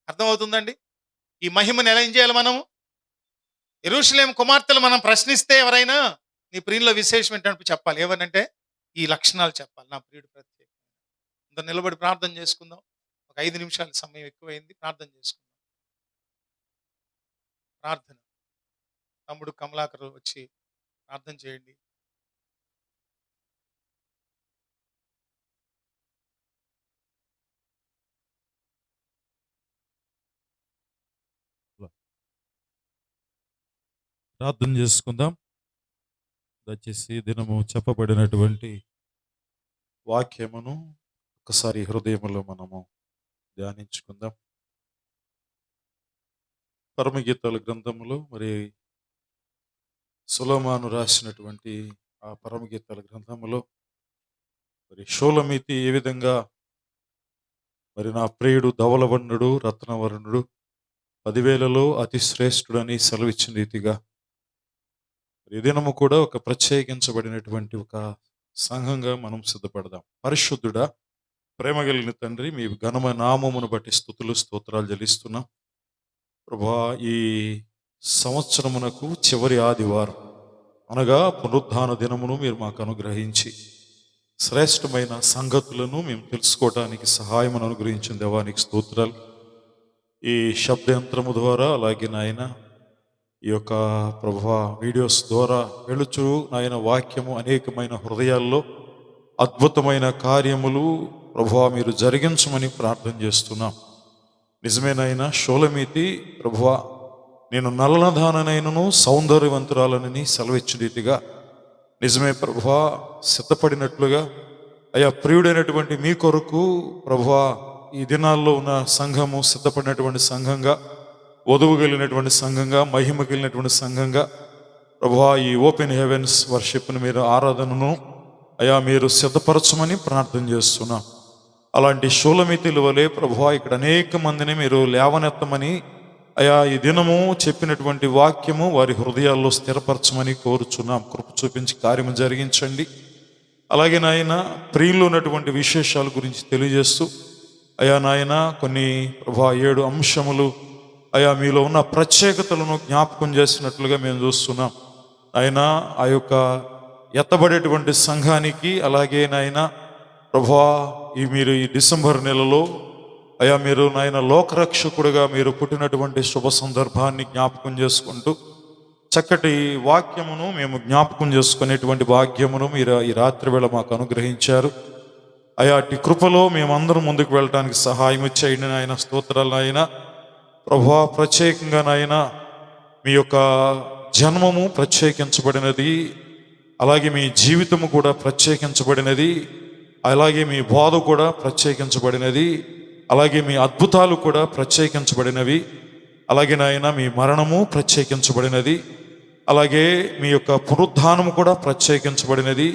[SPEAKER 1] అర్థమవుతుందండి? ఈ మహిమను ఎలా ఏం చేయాలి మనము? యెరూషలేము కుమార్తెలు మనం ప్రశ్నిస్తే ఎవరైనా నీ ప్రియుల్లో విశేషం ఏంటంటే చెప్పాలి. ఏమనంటే ఈ లక్షణాలు చెప్పాలి. నా ప్రియుడు ప్రత్యేకం. అందరూ నిలబడి ప్రార్థన చేసుకుందాం. ఒక 5 నిమిషాల సమయం ఎక్కువైంది. ప్రార్థన చేసుకుందాం. ప్రార్థన. తమ్ముడు కమలాకర్ వచ్చి ప్రార్థన చేయండి.
[SPEAKER 3] ప్రార్థన చేసుకుందాం. దయచేసి దినము చెప్పబడినటువంటి వాక్యమును ఒకసారి హృదయంలో మనము ధ్యానించుకుందాం. పరమగీతాల గ్రంథములో మరి సొలొమోను రాసినటువంటి ఆ పరమగీతాల గ్రంథములో మరి షోలమీతి ఏ విధంగా మరి నా ప్రియుడు ధవలవర్ణుడు రత్నవర్ణుడు 10,000లో అతి శ్రేష్ఠుడని సెలవిచ్చిన రీతిగా ఈ దినము కూడా ఒక ప్రత్యేకించబడినటువంటి ఒక సంఘంగా మనం సిద్ధపడదాం. పరిశుద్ధుడా, ప్రేమ కలిగిన తండ్రి, మీ ఘనమైన నామమును బట్టి స్తుతులు స్తోత్రాలు చెల్లిస్తున్నాం ప్రభువా. ఈ సంవత్సరమునకు చివరి ఆదివారం అనగా పునరుద్ధాన దినమును మీరు మాకు అనుగ్రహించి శ్రేష్టమైన సంగతులను మేము తెలుసుకోవడానికి సహాయం అనుగ్రహించిన దేవానికి స్తోత్రాలు. ఈ శబ్దయంత్రము ద్వారా అలాగే నాయన ఈ యొక్క ప్రభువా వీడియోస్ ద్వారా వెళుచు నాయన వాక్యము అనేకమైన హృదయాల్లో అద్భుతమైన కార్యములు ప్రభువా మీరు జరిగించమని ప్రార్థన చేస్తున్నాం. నిజమేనైనా షోలమీతి ప్రభువా నేను నల్లనదాననైనను సౌందర్యవంతురాలనని సెలవిచ్చిన రీతిగా నిజమే ప్రభువా సిద్ధపడినట్లుగా అయా ప్రియుడైనటువంటి మీ కొరకు ప్రభువా ఈ దినాల్లో ఉన్న సంఘము సిద్ధపడినటువంటి సంఘంగా, వధువు కలిగినటువంటి సంఘంగా, మహిమ కలిగినటువంటి సంఘంగా ప్రభువా ఈ ఓపెన్ హెవెన్స్ వర్షిప్ని మీరు ఆరాధనను అయా మీరు సిద్ధపరచమని ప్రార్థన చేస్తున్నాం. అలాంటి షూలమితుల వలె ప్రభువా ఇక్కడ అనేక మందిని మీరు లేవనెత్తమని అయా ఈ దినము చెప్పినటువంటి వాక్యము వారి హృదయాల్లో స్థిరపరచమని కోరుచున్నాం. కృప చూపించి కార్యము జరిగించండి. అలాగే నాయన ప్రియుల్లో ఉన్నటువంటి విశేషాల గురించి తెలియజేస్తూ అయా నాయన కొన్ని ప్రభువా 7 అంశములు అయా మీలో ఉన్న ప్రత్యేకతలను జ్ఞాపకం చేసినట్లుగా మేము చూస్తున్నాం. ఆయన ఆ యొక్క ఎత్తబడేటువంటి సంఘానికి అలాగే నాయన ప్రభువా మీరు ఈ డిసెంబర్ నెలలో అయా మీరు నాయన లోకరక్షకుడుగా మీరు పుట్టినటువంటి శుభ సందర్భాన్ని జ్ఞాపకం చేసుకుంటూ చక్కటి వాక్యమును మేము జ్ఞాపకం చేసుకునేటువంటి భాగ్యమును మీరు ఈ రాత్రి వేళ మాకు అనుగ్రహించారు. అయా అట్టి కృపలో మేమందరం ముందుకు వెళ్ళడానికి సహాయం చేయండి నాయన. స్తోత్రాలు నాయన. ప్రభువా ప్రత్యేకంగా నాయన మీ యొక్క జన్మము ప్రత్యేకించబడినది, అలాగే మీ జీవితము కూడా ప్రత్యేకించబడినది, అలాగే మీ బోధ కూడా ప్రత్యేకించబడినది, అలాగే మీ అద్భుతాలు కూడా ప్రత్యేకించబడినవి, అలాగే నాయన మీ మరణము ప్రత్యేకించబడినది, అలాగే మీ యొక్క పునరుద్ధానము కూడా ప్రత్యేకించబడినది,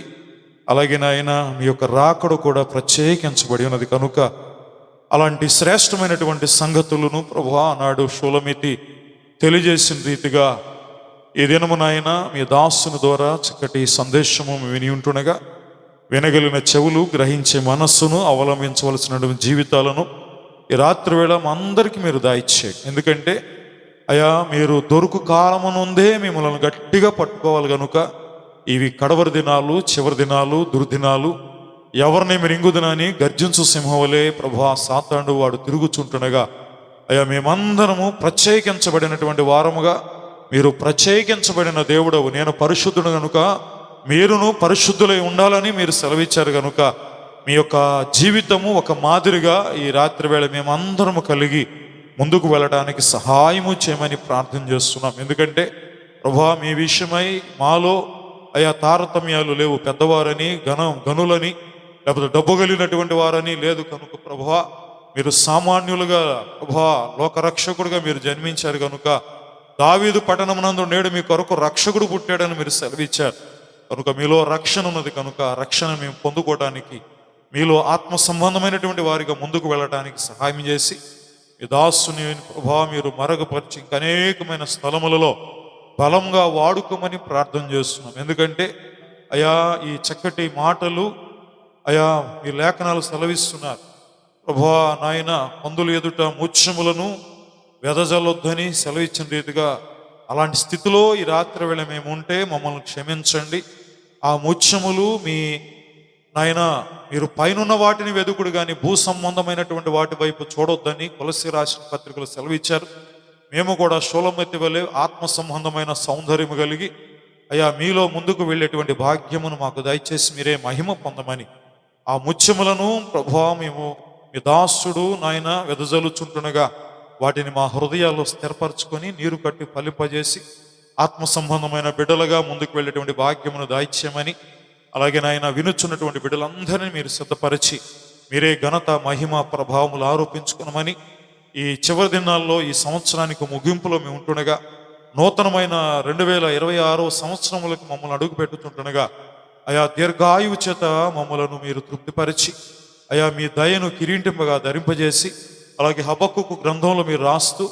[SPEAKER 3] అలాగే నాయన మీ యొక్క రాకడ కూడా ప్రత్యేకించబడి ఉన్నది. కనుక అలాంటి శ్రేష్టమైనటువంటి సంగతులను ప్రభువా ఆనాడు షూలమితి తెలియజేసిన రీతిగా ఈ దినము నాయన మీ దాసుని ద్వారా చక్కటి సందేశము విని ఉంటుండగా వినగలిగిన చెవులు, గ్రహించే మనస్సును, అవలంబించవలసినటువంటి జీవితాలను ఈ రాత్రి వేళ మా అందరికీ మీరు దాయిచ్చేయండి. ఎందుకంటే అయా మీరు దొరుకు కాలమునుందే మిమ్మల్ని గట్టిగా పట్టుకోవాలి కనుక ఇవి కడవరి దినాలు, చివరి దినాలు, దుర్దినాలు. ఎవరిని మిరింగుదనని గర్జించు సింహవలే ప్రభువా సాతానుడు వాడు తిరుగుచుంటుండగా అయా మేమందరము ప్రత్యేకించబడినటువంటి వారముగా, మీరు ప్రత్యేకించబడిన దేవుడవు, నేను పరిశుద్ధుడు కనుక మీరును పరిశుద్ధులై ఉండాలని మీరు సెలవిచ్చారు కనుక మీ యొక్క జీవితము ఒక మాదిరిగా ఈ రాత్రి వేళ మేమందరము కలిగి ముందుకు వెళ్ళడానికి సహాయము చేయమని ప్రార్థన చేస్తున్నాం. ఎందుకంటే ప్రభువా మీ విషయమై మాలో అయా తారతమ్యాలు లేవు. పెద్దవారని, గనులని, లేకపోతే డబ్బు కలిగినటువంటి వారని లేదు. కనుక ప్రభువా మీరు సామాన్యులుగా ప్రభువా లోకరక్షకుడుగా మీరు జన్మించారు కనుక దావీదు పట్టణమునందు నేడు మీ కొరకు రక్షకుడు పుట్టాడని మీరు సెలవిచ్చారు. కనుక మీలో రక్షణ ఉన్నది. కనుక రక్షణ మేము పొందుకోవడానికి మీలో ఆత్మ సంబంధమైనటువంటి వారిగా ముందుకు వెళ్ళడానికి సహాయం చేసి మీ దాసుని ప్రభువా మీరు మరుగుపరిచి ఇంకా అనేకమైన స్థలములలో బలంగా వాడుకోమని ప్రార్థన చేస్తున్నాం. ఎందుకంటే అయా ఈ చక్కటి మాటలు అయా మీ లేఖనాలు సెలవిస్తున్నారు. ప్రభువా నాయన పందులు ఎదుట ముత్యములను వెదజల్లొద్దని సెలవిచ్చిన రీతిగా అలాంటి స్థితిలో ఈ రాత్రి వేళ మేము ఉంటే మమ్మల్ని క్షమించండి. ఆ ముత్యములు మీ నాయన మీరు పైనున్న వాటిని వెదుకుడు కానీ భూ సంబంధమైనటువంటి వాటి వైపు చూడొద్దని కొలస్సీ రాసిన పత్రికలు సెలవిచ్చారు. మేము కూడా షూలమితి వలె ఆత్మ సంబంధమైన సౌందర్యము కలిగి అయా మీలో ముందుకు వెళ్ళేటువంటి భాగ్యమును మాకు దయచేసి మీరే మహిమ పొందమని ఆ ముత్యములను ప్రభువా మేము మీ దాసుడు నాయన వెదజల్లుచుంటుండగా వాటిని మా హృదయాల్లో స్థిరపరచుకొని నీరు కట్టి ఫలింపజేసి ఆత్మ సంబంధమైన బిడ్డలుగా ముందుకు వెళ్ళేటువంటి భాగ్యమును దాయిచ్యమని, అలాగే నాయన వినుచున్నటువంటి బిడ్డలందరినీ మీరు సిద్ధపరిచి మీరే ఘనత, మహిమ, ప్రభావములు ఆరోపించుకున్నామని ఈ చివరి దినాల్లో ఈ సంవత్సరానికి ముగింపులో మేము ఉంటుండగా నూతనమైన 2026 సంవత్సరములకు మమ్మల్ని అడుగు పెట్టుతుంటుండగా అయా దీర్ఘాయువు చేత మమ్మలను మీరు తృప్తిపరిచి అయా మీ దయను కిరీటింపగా ధరింపజేసి, అలాగే హబక్కుకు గ్రంథంలో మీరు రాస్తూ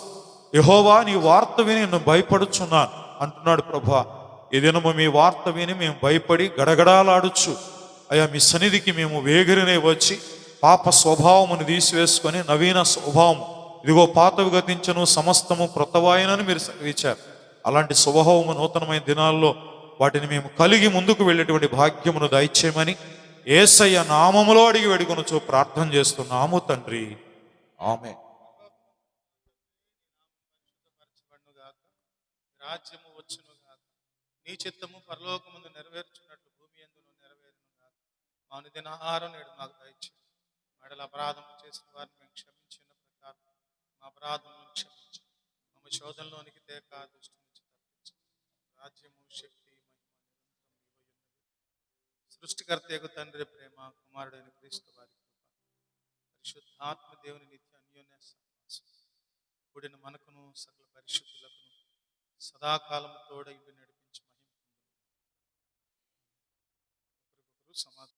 [SPEAKER 3] యెహోవా నీ వార్త విని నేను భయపడుచున్నాను అంటున్నాడు. ప్రభా ఈ దినము మీ వార్త విని మేము భయపడి గడగడాలాడుచు అయా మీ సన్నిధికి మేము వేగిరినే వచ్చి పాప స్వభావమును తీసివేసుకొని నవీన స్వభావం ఇదిగో పాతవి గతించను సమస్తము క్రొత్తవాయనని మీరు సెలవిచ్చారు. అలాంటి స్వభావము నూతనమైన దినాల్లో వాటిని మేము కలిగి ముందుకు వెళ్ళేటువంటి భాగ్యమును దయచేయమని యేసయ్య నామములో అడిగి వేడుకొనుచు ప్రార్థన చేస్తున్నాము తండ్రి. ఆమేన్.
[SPEAKER 1] పరిశుద్ధపరచబడునుగాక, రాజ్యము వచ్చునుగాక, నీ చిత్తము పరలోకమందు నెరవేర్చున్నట్లు భూమి యందును నెరవేరునుగాక. మా అనుదిన ఆహారం నేడు మాకు దయచేయండి. మెడల అపరాధం చేసిన వారిని మేము క్షమించిన ప్రకారం మా అపరాధములను క్షమించు. మమ్మ శోధనలోనికి తేక దుష్టు నుంచి తప్పించు. రాజ్యము, శక్తి, మహిమ నిరంతరం నీవై ఉన్నవి. సృష్టికర్తయగు తండ్రి ప్రేమ, కుమారుడైన క్రీస్తు వారి కృప, పరిశుద్ధాత్మ దేవుని నిత్య అన్యోన్య సహవాసం కూడిన మనకును సకల పరిశుద్ధులకును సదాకాలము తోడై నడిపించి మహిమ పొందును. ఒకరికొకరు సమాధానం